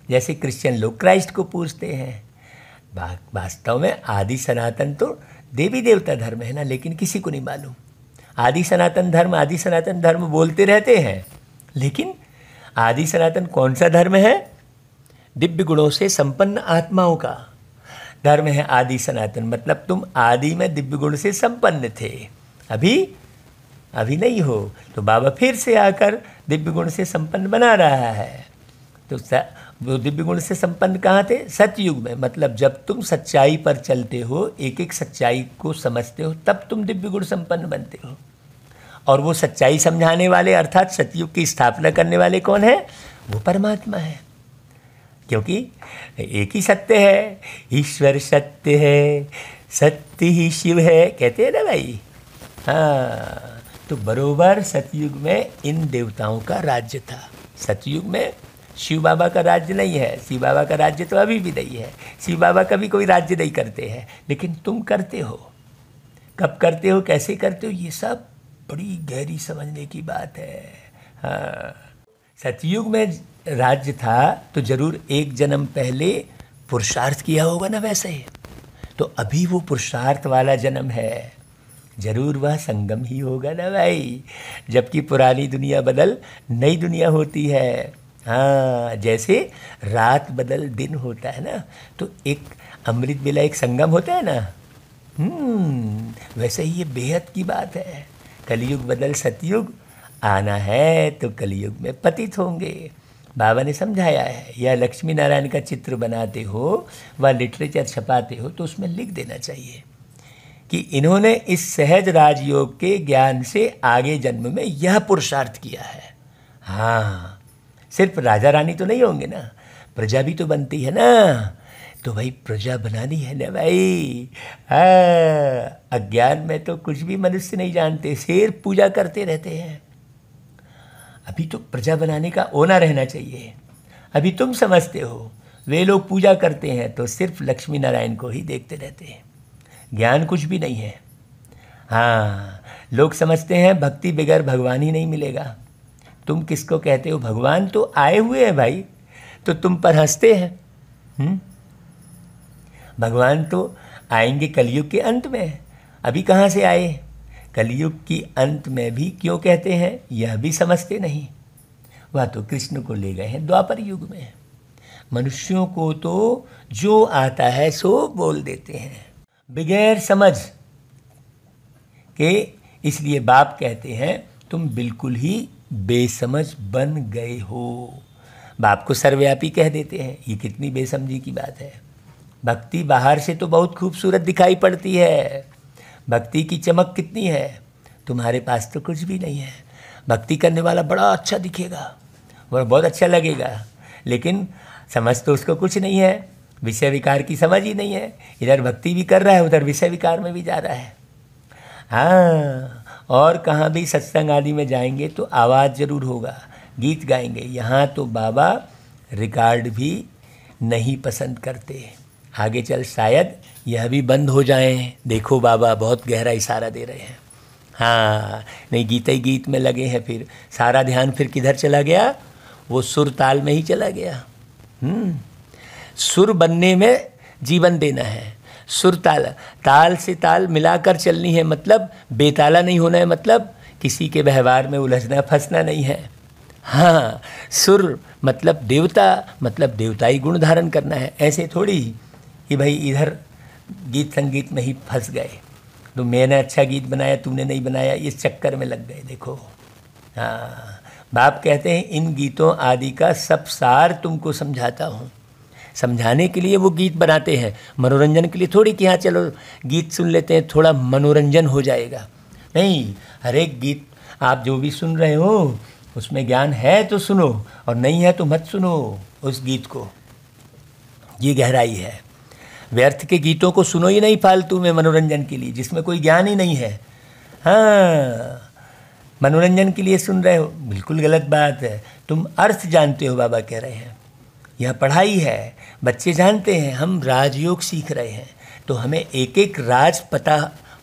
जैसे क्रिश्चियन लोग क्राइस्ट को पूजते हैं। वास्तव में आदि सनातन तो देवी देवता धर्म है ना, लेकिन किसी को नहीं मालूम। आदि सनातन धर्म बोलते रहते हैं, लेकिन आदि सनातन कौन सा धर्म है? दिव्य गुणों से संपन्न आत्माओं का धर्म है आदि सनातन। मतलब तुम आदि में दिव्य गुण से संपन्न थे, अभी नहीं हो, तो बाबा फिर से आकर दिव्य गुण से संपन्न बना रहा है। तो वो दिव्य गुण से संपन्न कहाँ थे? सतयुग में। मतलब जब तुम सच्चाई पर चलते हो, एक एक सच्चाई को समझते हो, तब तुम दिव्य गुण संपन्न बनते हो। और वो सच्चाई समझाने वाले अर्थात सतयुग की स्थापना करने वाले कौन है? वो परमात्मा है। क्योंकि एक ही सत्य है, ईश्वर सत्य है, सत्य ही शिव है, कहते हैं ना भाई। हाँ, तो बरोबर सतयुग में इन देवताओं का राज्य था। सतयुग में शिव बाबा का राज्य नहीं है। शिव बाबा का राज्य तो अभी भी नहीं है। शिव बाबा कभी कोई राज्य नहीं करते हैं, लेकिन तुम करते हो। कब करते हो, कैसे करते हो, ये सब बड़ी गहरी समझने की बात है। हाँ, सतयुग में राज्य था तो जरूर एक जन्म पहले पुरुषार्थ किया होगा ना वैसे। तो अभी वो पुरुषार्थ वाला जन्म है, जरूर वह संगम ही होगा ना भाई। जबकि पुरानी दुनिया बदल नई दुनिया होती है। हाँ, जैसे रात बदल दिन होता है ना, तो एक अमृत बेला एक संगम होता है ना। वैसे ही ये बेहद की बात है। कलयुग बदल सतयुग आना है तो कलयुग में पतित होंगे। बाबा ने समझाया है। या लक्ष्मी नारायण का चित्र बनाते हो व लिटरेचर छपाते हो तो उसमें लिख देना चाहिए कि इन्होंने इस सहज राजयोग के ज्ञान से आगे जन्म में यह पुरुषार्थ किया है। हाँ, सिर्फ राजा रानी तो नहीं होंगे ना, प्रजा भी तो बनती है ना। तो भाई प्रजा बनानी है ना भाई। हाँ, अज्ञान में तो कुछ भी मनुष्य नहीं जानते, सिर्फ पूजा करते रहते हैं। अभी तो प्रजा बनाने का ओना रहना चाहिए। अभी तुम समझते हो, वे लोग पूजा करते हैं तो सिर्फ लक्ष्मी नारायण को ही देखते रहते हैं, ज्ञान कुछ भी नहीं है। हाँ, लोग समझते हैं भक्ति बगैर भगवान ही नहीं मिलेगा। तुम किसको कहते हो? भगवान तो आए हुए हैं भाई, तो तुम पर हंसते हैं। भगवान तो आएंगे कलयुग के अंत में। अभी कहाँ से आए? कलयुग की अंत में भी क्यों कहते हैं यह भी समझते नहीं। वह तो कृष्ण को ले गए हैं द्वापर युग में। मनुष्यों को तो जो आता है सो बोल देते हैं बगैर समझ के। इसलिए बाप कहते हैं तुम बिल्कुल ही बेसमझ बन गए हो। बाप को सर्वव्यापी कह देते हैं। ये कितनी बेसमझी की बात है। भक्ति बाहर से तो बहुत खूबसूरत दिखाई पड़ती है, भक्ति की चमक कितनी है, तुम्हारे पास तो कुछ भी नहीं है। भक्ति करने वाला बड़ा अच्छा दिखेगा, वह बहुत अच्छा लगेगा, लेकिन समझ तो उसको कुछ नहीं है, विषय विकार की समझ ही नहीं है। इधर भक्ति भी कर रहा है, उधर विषय विकार में भी जा रहा है। हाँ, और कहाँ भी सत्संग आदि में जाएंगे तो आवाज़ ज़रूर होगा, गीत गाएंगे। यहाँ तो बाबा रिकॉर्ड भी नहीं पसंद करते। आगे चल शायद यह भी बंद हो जाए। देखो बाबा बहुत गहरा इशारा दे रहे हैं। हाँ, नहीं गीत ही गीत में लगे हैं, फिर सारा ध्यान फिर किधर चला गया? वो सुर ताल में ही चला गया। सुर बनने में जीवन देना है, सुर ताल, ताल से ताल मिलाकर चलनी है, मतलब बेताला नहीं होना है, मतलब किसी के व्यवहार में उलझना फंसना नहीं है। हाँ, सुर मतलब देवता, मतलब देवताई गुण धारण करना है। ऐसे थोड़ी कि भाई इधर गीत संगीत में ही फंस गए, तो मैंने अच्छा गीत बनाया तूने नहीं बनाया, इस चक्कर में लग गए। देखो हाँ, बाप कहते हैं इन गीतों आदि का सब सार तुमको समझाता हूँ। समझाने के लिए वो गीत बनाते हैं, मनोरंजन के लिए थोड़ी कि हाँ चलो गीत सुन लेते हैं, थोड़ा मनोरंजन हो जाएगा। नहीं, हर एक गीत आप जो भी सुन रहे हो उसमें ज्ञान है तो सुनो, और नहीं है तो मत सुनो उस गीत को। ये गहराई है। व्यर्थ के गीतों को सुनो ही नहीं फालतू में मनोरंजन के लिए, जिसमें कोई ज्ञान ही नहीं है। हाँ, मनोरंजन के लिए सुन रहे हो, बिल्कुल गलत बात है। तुम अर्थ जानते हो, बाबा कह रहे हैं यह पढ़ाई है, बच्चे जानते हैं हम राजयोग सीख रहे हैं, तो हमें एक एक राज पता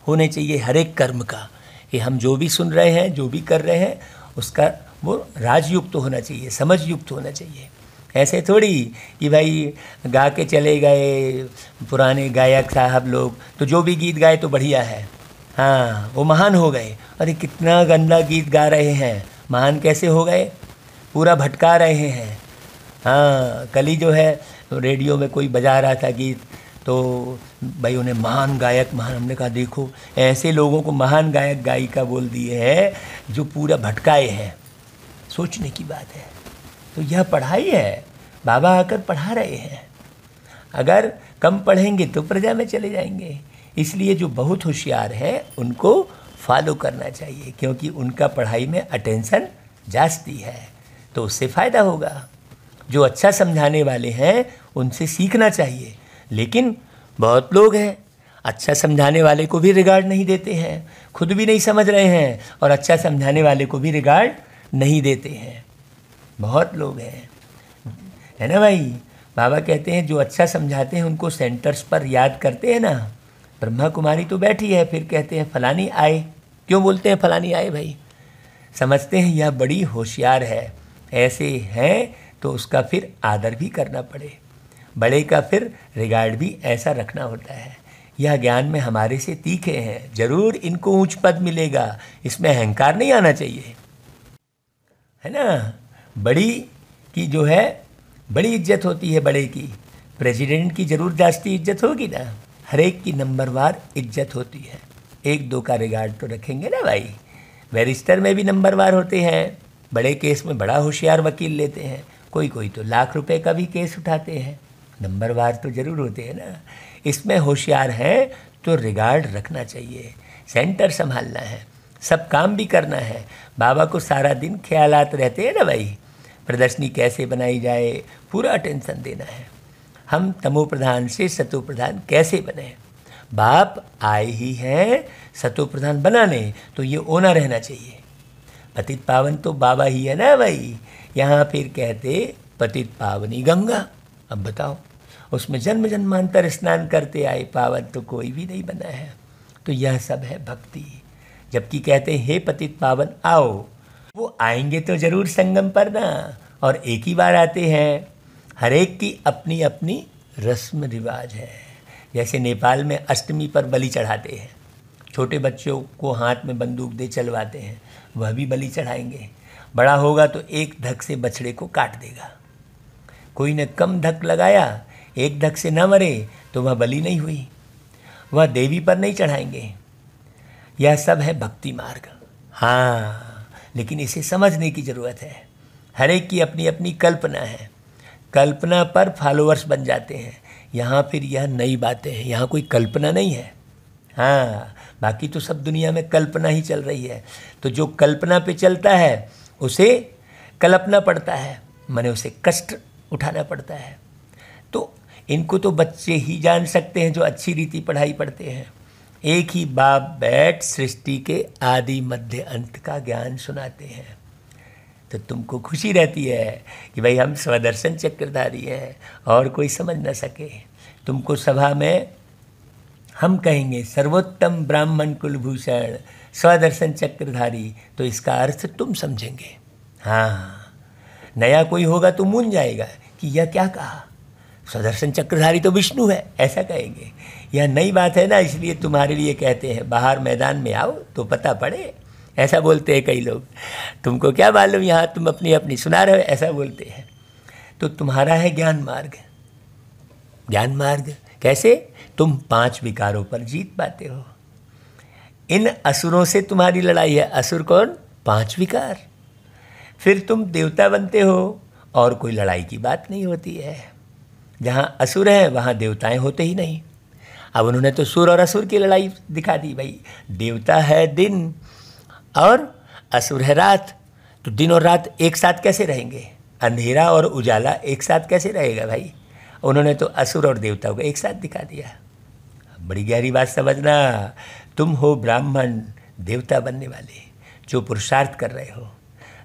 होने चाहिए हर एक कर्म का, कि हम जो भी सुन रहे हैं, जो भी कर रहे हैं, उसका वो राजयुक्त तो होना चाहिए, समझ युक्त होना चाहिए। ऐसे थोड़ी कि भाई गा के चले गए पुराने गायक साहब लोग, तो जो भी गीत गाए तो बढ़िया है, हाँ वो महान हो गए। अरे कितना गंदा गीत गा रहे हैं, महान कैसे हो गए? पूरा भटका रहे हैं। हाँ, कल ही जो है रेडियो में कोई बजा रहा था गीत, तो भाई उन्हें महान गायक, महान, हमने कहा देखो ऐसे लोगों को महान गायक गायिका बोल दिए हैं जो पूरा भटकाए हैं। सोचने की बात है। तो यह पढ़ाई है, बाबा आकर पढ़ा रहे हैं। अगर कम पढ़ेंगे तो प्रजा में चले जाएंगे, इसलिए जो बहुत होशियार हैं उनको फॉलो करना चाहिए, क्योंकि उनका पढ़ाई में अटेंशन जाती है, तो उससे फ़ायदा होगा। जो अच्छा समझाने वाले हैं उनसे सीखना चाहिए, लेकिन बहुत लोग हैं अच्छा समझाने वाले को भी रिगार्ड नहीं देते हैं, खुद भी नहीं समझ रहे हैं और अच्छा समझाने वाले को भी रिगार्ड नहीं देते हैं। बहुत लोग हैं, है ना भाई? बाबा कहते हैं जो अच्छा समझाते हैं उनको सेंटर्स पर याद करते हैं ना। ब्रह्मा कुमारी तो बैठी है, फिर कहते हैं फलानी आए। क्यों बोलते हैं फलानी आए भाई? समझते हैं यह बड़ी होशियार है, ऐसे हैं तो उसका फिर आदर भी करना पड़े, बड़े का फिर रिगार्ड भी ऐसा रखना होता है। यह ज्ञान में हमारे से तीखे हैं, जरूर इनको ऊंच पद मिलेगा, इसमें अहंकार नहीं आना चाहिए, है ना। बड़ी की जो है बड़ी इज्जत होती है, बड़े की। प्रेसिडेंट की जरूर जास्ती इज्जत होगी ना, हर एक की नंबरवार इज्जत होती है, एक दो का रिगार्ड तो रखेंगे ना भाई। बैरिस्टर में भी नंबरवार होते हैं, बड़े केस में बड़ा होशियार वकील लेते हैं, कोई कोई तो लाख रुपए का भी केस उठाते हैं, नंबरवार तो ज़रूर होते हैं ना। इसमें होशियार हैं तो रिगार्ड रखना चाहिए, सेंटर संभालना है, सब काम भी करना है। बाबा को सारा दिन ख्यालात रहते हैं ना भाई, प्रदर्शनी कैसे बनाई जाए, पूरा अटेंशन देना है। हम तमो प्रधान से सतो प्रधान कैसे बने? बाप आए ही हैं सतो प्रधान बनाने, तो ये ओना रहना चाहिए। पतित पावन तो बाबा ही है ना भाई। यहाँ फिर कहते पतित पावनी गंगा। अब बताओ, उसमें जन्म जन्मांतर स्नान करते आए, पावन तो कोई भी नहीं बना है। तो यह सब है भक्ति। जबकि कहते हैं हे पतित पावन आओ, वो आएंगे तो जरूर संगम पर ना, और एक ही बार आते हैं। हर एक की अपनी अपनी रस्म रिवाज है। जैसे नेपाल में अष्टमी पर बलि चढ़ाते हैं, छोटे बच्चों को हाथ में बंदूक दे चलवाते हैं, वह भी बलि चढ़ाएंगे। बड़ा होगा तो एक धक से बछड़े को काट देगा। कोई ने कम धक लगाया, एक धक से न मरे तो वह बलि नहीं हुई, वह देवी पर नहीं चढ़ाएंगे। यह सब है भक्ति मार्ग। हाँ, लेकिन इसे समझने की ज़रूरत है। हर एक की अपनी अपनी कल्पना है, कल्पना पर फॉलोअर्स बन जाते हैं। यहाँ फिर यह नई बातें हैं, यहाँ कोई कल्पना नहीं है। हाँ, बाकी तो सब दुनिया में कल्पना ही चल रही है। तो जो कल्पना पे चलता है उसे कल्पना पड़ता है, माने उसे कष्ट उठाना पड़ता है। तो इनको तो बच्चे ही जान सकते हैं जो अच्छी रीति पढ़ाई पढ़ते हैं। एक ही बाप बैठ सृष्टि के आदि मध्य अंत का ज्ञान सुनाते हैं, तो तुमको खुशी रहती है कि भाई हम स्वदर्शन चक्रधारी हैं और कोई समझ न सके। तुमको सभा में हम कहेंगे सर्वोत्तम ब्राह्मण कुलभूषण स्वदर्शन चक्रधारी, तो इसका अर्थ तुम समझेंगे। हाँ, नया कोई होगा तो मूंझ जाएगा कि यह क्या कहा, स्वदर्शन चक्रधारी तो विष्णु है, ऐसा कहेंगे। यह नई बात है ना, इसलिए तुम्हारे लिए कहते हैं बाहर मैदान में आओ तो पता पड़े, ऐसा बोलते हैं कई लोग। तुमको क्या मालूम, यहाँ तुम अपनी अपनी सुना रहे हो, ऐसा बोलते हैं। तो तुम्हारा है ज्ञान मार्ग। ज्ञान मार्ग कैसे? तुम 5 विकारों पर जीत पाते हो। इन असुरों से तुम्हारी लड़ाई है। असुर कौन? 5 विकार। फिर तुम देवता बनते हो और कोई लड़ाई की बात नहीं होती है। जहाँ असुर है वहाँ देवताएं होते ही नहीं। अब उन्होंने तो सुर और असुर की लड़ाई दिखा दी। भाई देवता है दिन और असुर है रात, तो दिन और रात एक साथ कैसे रहेंगे? अंधेरा और उजाला एक साथ कैसे रहेगा भाई? उन्होंने तो असुर और देवताओं को एक साथ दिखा दिया। बड़ी गहरी बात समझना। तुम हो ब्राह्मण देवता बनने वाले जो पुरुषार्थ कर रहे हो।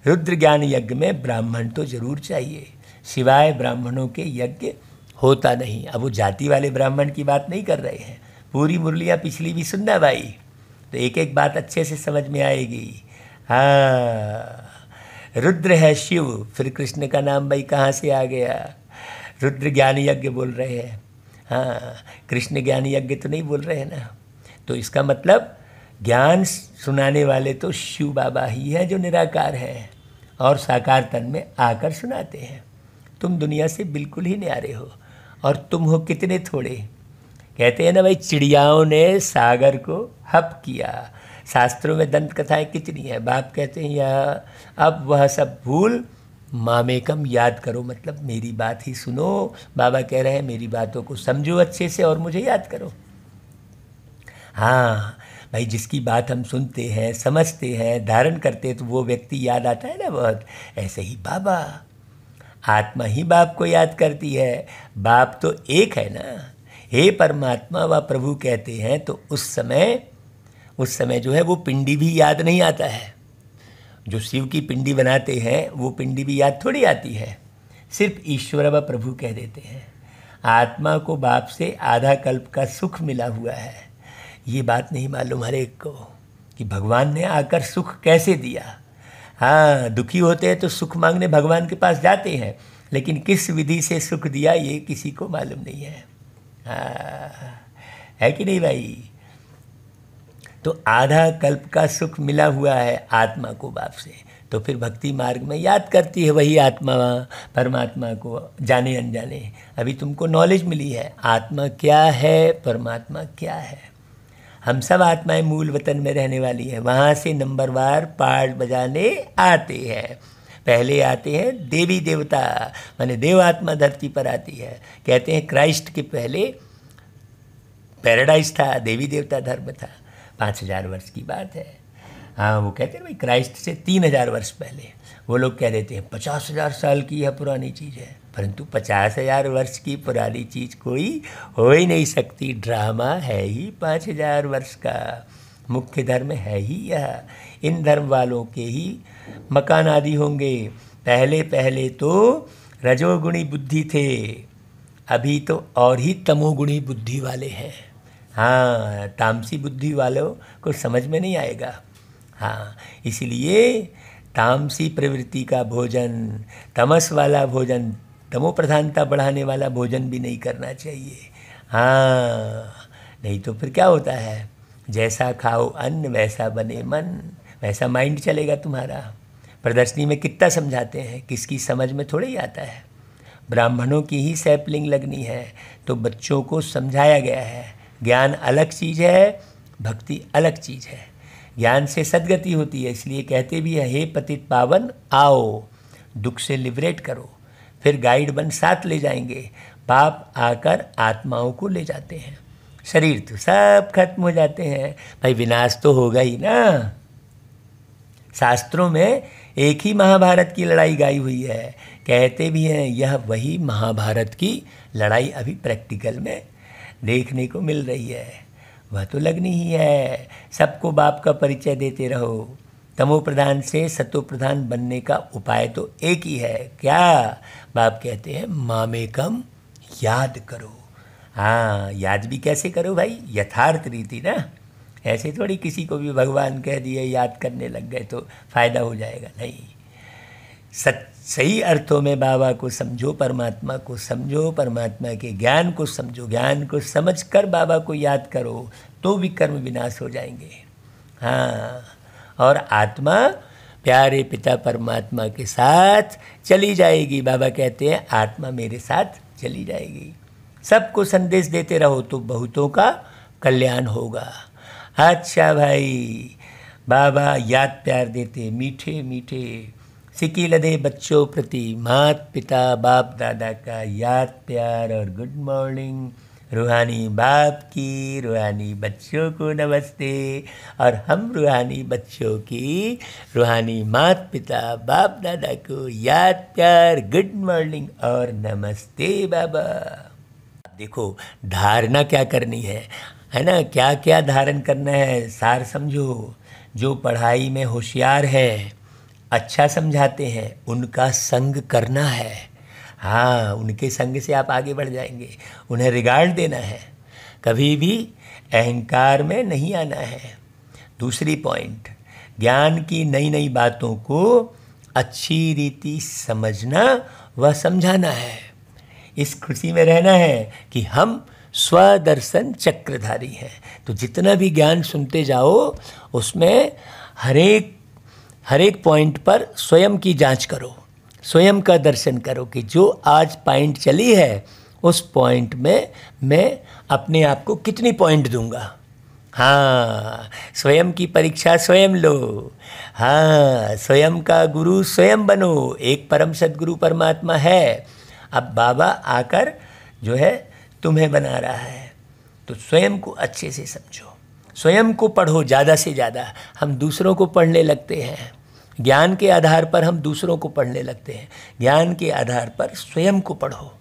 रुद्र ज्ञान यज्ञ में ब्राह्मण तो जरूर चाहिए, सिवाय ब्राह्मणों के यज्ञ होता नहीं। अब वो जाति वाले ब्राह्मण की बात नहीं कर रहे हैं। पूरी मुरलियाँ पिछली भी सुनना भाई, तो एक एक बात अच्छे से समझ में आएगी। हाँ, रुद्र है शिव, फिर कृष्ण का नाम भाई कहाँ से आ गया? रुद्र ज्ञान यज्ञ बोल रहे हैं, हाँ, कृष्ण ज्ञान यज्ञ तो नहीं बोल रहे हैं ना। तो इसका मतलब ज्ञान सुनाने वाले तो शिव बाबा ही हैं जो निराकार हैं और साकार तन में आकर सुनाते हैं। तुम दुनिया से बिल्कुल ही न्यारे हो, और तुम हो कितने थोड़े। कहते हैं ना भाई, चिड़ियाओं ने सागर को हप किया। शास्त्रों में दंत कथाएं कितनी हैं। बाप कहते हैं या अब वह सब भूल मामेकम याद करो, मतलब मेरी बात ही सुनो। बाबा कह रहे हैं मेरी बातों को समझो अच्छे से और मुझे याद करो। हाँ भाई, जिसकी बात हम सुनते हैं, समझते हैं, धारण करते हैं, तो वो व्यक्ति याद आता है ना बहुत। ऐसे ही बाबा, आत्मा ही बाप को याद करती है। बाप तो एक है ना। हे परमात्मा व प्रभु कहते हैं, तो उस समय जो है वो पिंडी भी याद नहीं आता है। जो शिव की पिंडी बनाते हैं वो पिंडी भी याद थोड़ी आती है, सिर्फ ईश्वर व प्रभु कह देते हैं। आत्मा को बाप से आधा कल्प का सुख मिला हुआ है। ये बात नहीं मालूम हर एक को कि भगवान ने आकर सुख कैसे दिया। हाँ, दुखी होते हैं तो सुख मांगने भगवान के पास जाते हैं, लेकिन किस विधि से सुख दिया ये किसी को मालूम नहीं है। हाँ, है कि नहीं भाई? तो आधा कल्प का सुख मिला हुआ है आत्मा को बाप से, तो फिर भक्ति मार्ग में याद करती है वही आत्मा परमात्मा को, जाने अनजाने। अभी तुमको नॉलेज मिली है आत्मा क्या है, परमात्मा क्या है। हम सब आत्माएं मूल वतन में रहने वाली हैं, वहाँ से नंबरवार पार्ट बजाने आते हैं। पहले आते हैं देवी देवता, माने देव आत्मा धरती पर आती है। कहते हैं क्राइस्ट के पहले पैराडाइज था, देवी देवता धर्म था। 5000 वर्ष की बात है। हाँ, वो कहते हैं भाई क्राइस्ट से 3000 वर्ष पहले। वो लोग कह देते हैं 50,000 साल की यह पुरानी चीज़ है, परंतु 50,000 वर्ष की पुरानी चीज़ कोई हो ही नहीं सकती। ड्रामा है ही 5000 वर्ष का। मुख्य धर्म है ही यह। इन धर्म वालों के ही मकान आदि होंगे। पहले पहले तो रजोगुणी बुद्धि थे, अभी तो और ही तमोगुणी बुद्धि वाले हैं। हाँ, तामसी बुद्धि वालों को समझ में नहीं आएगा। हाँ, इसलिए तामसी प्रवृत्ति का भोजन, तमस वाला भोजन, तमो प्रधानता बढ़ाने वाला भोजन भी नहीं करना चाहिए। हाँ, नहीं तो फिर क्या होता है, जैसा खाओ अन्न वैसा बने मन, वैसा माइंड चलेगा तुम्हारा। प्रदर्शनी में कितना समझाते हैं, किसकी समझ में थोड़े ही आता है। ब्राह्मणों की ही सैपलिंग लगनी है, तो बच्चों को समझाया गया है ज्ञान अलग चीज़ है, भक्ति अलग चीज़ है। ज्ञान से सद्गति होती है, इसलिए कहते भी है हे पतित पावन आओ, दुख से लिबरेट करो। फिर गाइड बन साथ ले जाएंगे। पाप आकर आत्माओं को ले जाते हैं। शरीर तो सब खत्म हो जाते हैं। भाई विनाश तो होगा ही ना। शास्त्रों में एक ही महाभारत की लड़ाई गाई हुई है, कहते भी हैं यह वही महाभारत की लड़ाई अभी प्रैक्टिकल में देखने को मिल रही है। वह तो लगनी ही है। सबको बाप का परिचय देते रहो। तमो प्रधान से सतो प्रधान बनने का उपाय तो एक ही है। क्या बाप कहते हैं, मामेकम याद करो। हाँ, याद भी कैसे करो भाई, यथार्थ रीति ना। ऐसे थोड़ी किसी को भी भगवान कह दिए याद करने लग गए तो फ़ायदा हो जाएगा, नहीं। सही अर्थों में बाबा को समझो, परमात्मा को समझो, परमात्मा के ज्ञान को समझो, ज्ञान को समझकर बाबा को याद करो तो भी कर्म विनाश हो जाएंगे। हाँ, और आत्मा प्यारे पिता परमात्मा के साथ चली जाएगी। बाबा कहते हैं आत्मा मेरे साथ चली जाएगी। सबको संदेश देते रहो तो बहुतों का कल्याण होगा। अच्छा भाई, बाबा याद प्यार देते मीठे मीठे सिकी लदे बच्चों प्रति मात पिता बाप दादा का याद प्यार और गुड मॉर्निंग। रूहानी बाप की रूहानी बच्चों को नमस्ते, और हम रूहानी बच्चों की रूहानी मात पिता बाप दादा को याद प्यार गुड मॉर्निंग और नमस्ते बाबा। देखो धारणा क्या करनी है ना, क्या क्या धारण करना है, सार समझो। जो पढ़ाई में होशियार है, अच्छा समझाते हैं, उनका संग करना है। हाँ, उनके संग से आप आगे बढ़ जाएंगे। उन्हें रिगार्ड देना है, कभी भी अहंकार में नहीं आना है। दूसरी पॉइंट, ज्ञान की नई नई बातों को अच्छी रीति समझना व समझाना है। इस खुशी में रहना है कि हम स्वदर्शन चक्रधारी हैं। तो जितना भी ज्ञान सुनते जाओ उसमें हर एक पॉइंट पर स्वयं की जांच करो, स्वयं का दर्शन करो कि जो आज पॉइंट चली है उस पॉइंट में मैं अपने आप को कितनी पॉइंट दूंगा। हाँ, स्वयं की परीक्षा स्वयं लो। हाँ, स्वयं का गुरु स्वयं बनो। एक परम सद्गुरु परमात्मा है। अब बाबा आकर जो है तुम्हें बना रहा है, तो स्वयं को अच्छे से समझो, स्वयं को पढ़ो ज़्यादा से ज़्यादा। हम दूसरों को पढ़ने लगते हैं, ज्ञान के आधार पर हम दूसरों को पढ़ने लगते हैं, ज्ञान के आधार पर स्वयं को पढ़ो।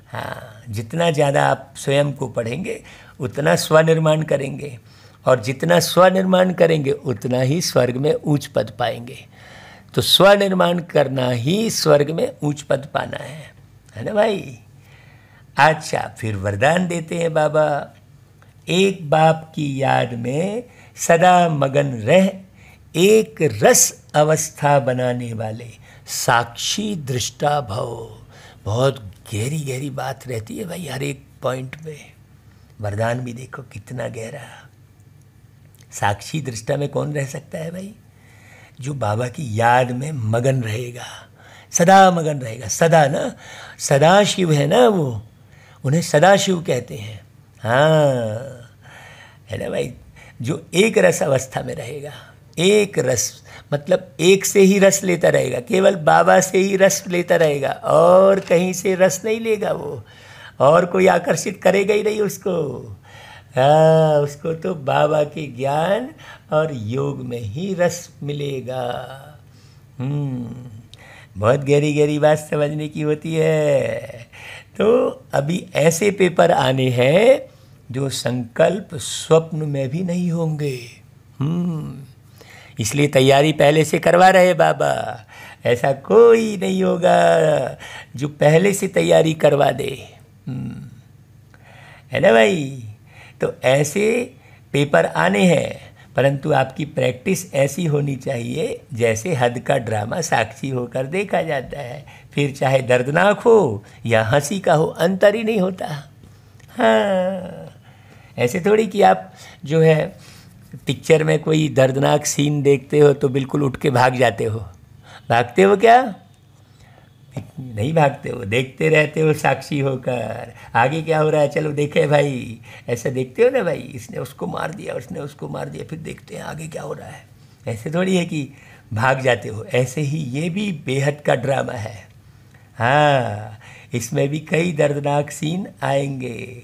हाँ, जितना ज़्यादा आप स्वयं को पढ़ेंगे उतना स्वनिर्माण करेंगे, और जितना स्वनिर्माण करेंगे उतना ही स्वर्ग में ऊंच पद पाएंगे। तो स्वनिर्माण करना ही स्वर्ग में ऊंच पद पाना है ना भाई। अच्छा, फिर वरदान देते हैं बाबा, एक बाप की याद में सदा मगन रह, एक रस अवस्था बनाने वाले साक्षी दृष्टा भव। बहुत गहरी गहरी बात रहती है भाई हर एक पॉइंट में। वरदान भी देखो कितना गहरा। साक्षी दृष्टा में कौन रह सकता है भाई? जो बाबा की याद में मगन रहेगा, सदा मगन रहेगा। सदा ना, सदा शिव है ना, वो उन्हें सदा शिव कहते हैं। हाँ, है ना भाई। जो एक रस अवस्था में रहेगा, एक रस मतलब एक से ही रस लेता रहेगा, केवल बाबा से ही रस लेता रहेगा, और कहीं से रस नहीं लेगा वो, और कोई आकर्षित करेगा ही नहीं उसको। हाँ, उसको तो बाबा के ज्ञान और योग में ही रस मिलेगा। बहुत गहरी गहरी बात समझने की होती है। तो अभी ऐसे पेपर आने हैं जो संकल्प स्वप्न में भी नहीं होंगे। इसलिए तैयारी पहले से करवा रहे बाबा। ऐसा कोई नहीं होगा जो पहले से तैयारी करवा दे, है ना भाई। तो ऐसे पेपर आने हैं, परंतु आपकी प्रैक्टिस ऐसी होनी चाहिए जैसे हद का ड्रामा साक्षी होकर देखा जाता है। फिर चाहे दर्दनाक हो या हंसी का हो, अंतर ही नहीं होता। हाँ, ऐसे थोड़ी कि आप जो है पिक्चर में कोई दर्दनाक सीन देखते हो तो बिल्कुल उठ के भाग जाते हो। भागते हो क्या? नहीं भागते हो, देखते रहते हो साक्षी होकर। आगे क्या हो रहा है, चलो देखे भाई। ऐसा देखते हो ना भाई, इसने उसको मार दिया, उसने उसको मार दिया, फिर देखते हैं आगे क्या हो रहा है। ऐसे थोड़ी है कि भाग जाते हो। ऐसे ही ये भी बेहद का ड्रामा है। हाँ, इसमें भी कई दर्दनाक सीन आएंगे।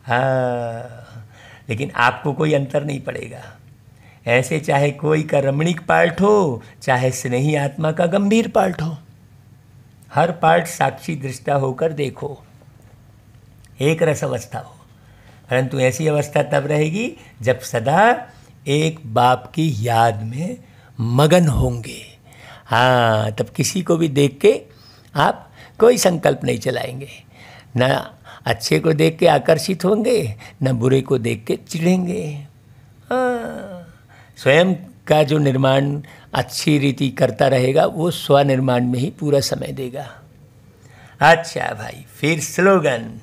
हाँ, लेकिन आपको कोई अंतर नहीं पड़ेगा। ऐसे चाहे कोई का रमणीक पार्ट हो, चाहे स्नेही आत्मा का गंभीर पार्ट हो, हर पार्ट साक्षी दृष्टा होकर देखो, एक रस अवस्था हो। परंतु ऐसी अवस्था तब रहेगी जब सदा एक बाप की याद में मगन होंगे। हाँ, तब किसी को भी देख के आप कोई संकल्प नहीं चलाएंगे, ना अच्छे को देख के आकर्षित होंगे, ना बुरे को देख के चिढ़ेंगे। हाँ, स्वयं का जो निर्माण अच्छी रीति करता रहेगा वो स्वनिर्माण में ही पूरा समय देगा। अच्छा भाई, फिर स्लोगन,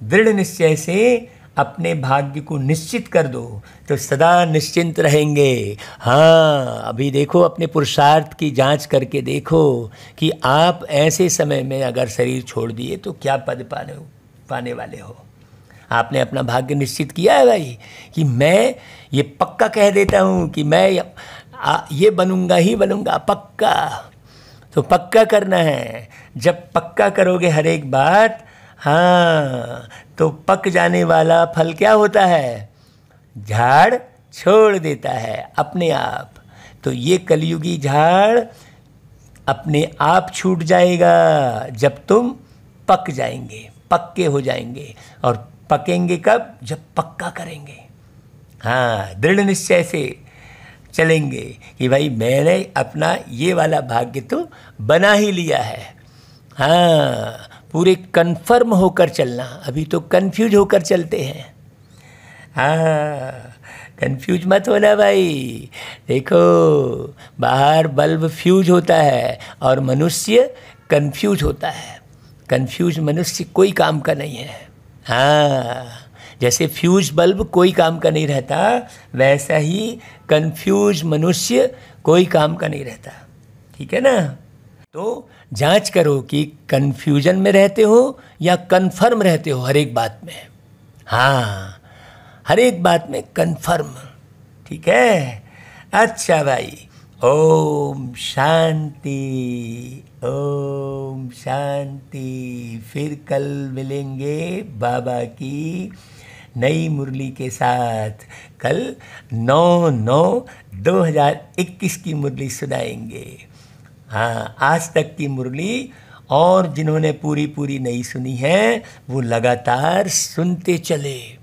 दृढ़ निश्चय से अपने भाग्य को निश्चित कर दो तो सदा निश्चिंत रहेंगे। हाँ, अभी देखो अपने पुरुषार्थ की जांच करके देखो कि आप ऐसे समय में अगर शरीर छोड़ दिए तो क्या पद पाने वाले हो। आपने अपना भाग्य निश्चित किया है भाई कि मैं ये पक्का कह देता हूँ कि मैं ये बनूंगा ही बनूंगा, पक्का। तो पक्का करना है। जब पक्का करोगे हर एक बात, हाँ, तो पक जाने वाला फल क्या होता है? झाड़ छोड़ देता है अपने आप। तो ये कलयुगी झाड़ अपने आप छूट जाएगा जब तुम पक जाएंगे, पक्के हो जाएंगे। और पकेंगे कब? जब पक्का करेंगे। हाँ, दृढ़ निश्चय से चलेंगे कि भाई मैंने अपना ये वाला भाग्य तो बना ही लिया है। हाँ, पूरे कन्फर्म होकर चलना। अभी तो कंफ्यूज होकर चलते हैं। हाँ, कंफ्यूज मत होना भाई। देखो, बाहर बल्ब फ्यूज होता है और मनुष्य कंफ्यूज होता है। कंफ्यूज मनुष्य कोई काम का नहीं है। हाँ, जैसे फ्यूज बल्ब कोई काम का नहीं रहता, वैसा ही कंफ्यूज मनुष्य कोई काम का नहीं रहता। ठीक है ना? तो जांच करो कि कंफ्यूजन में रहते हो या कन्फर्म रहते हो हर एक बात में। हाँ, हर एक बात में कन्फर्म। ठीक है? अच्छा भाई, ओम शांति, ओम शांति। फिर कल मिलेंगे बाबा की नई मुरली के साथ। कल 9/9/2021 की मुरली सुनाएंगे। हाँ, आज तक की मुरली और जिन्होंने पूरी नहीं सुनी है वो लगातार सुनते चले।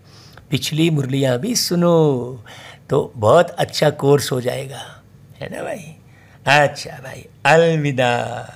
पिछली मुरलियाँ भी सुनो तो बहुत अच्छा कोर्स हो जाएगा, है ना भाई? अच्छा भाई, अलविदा।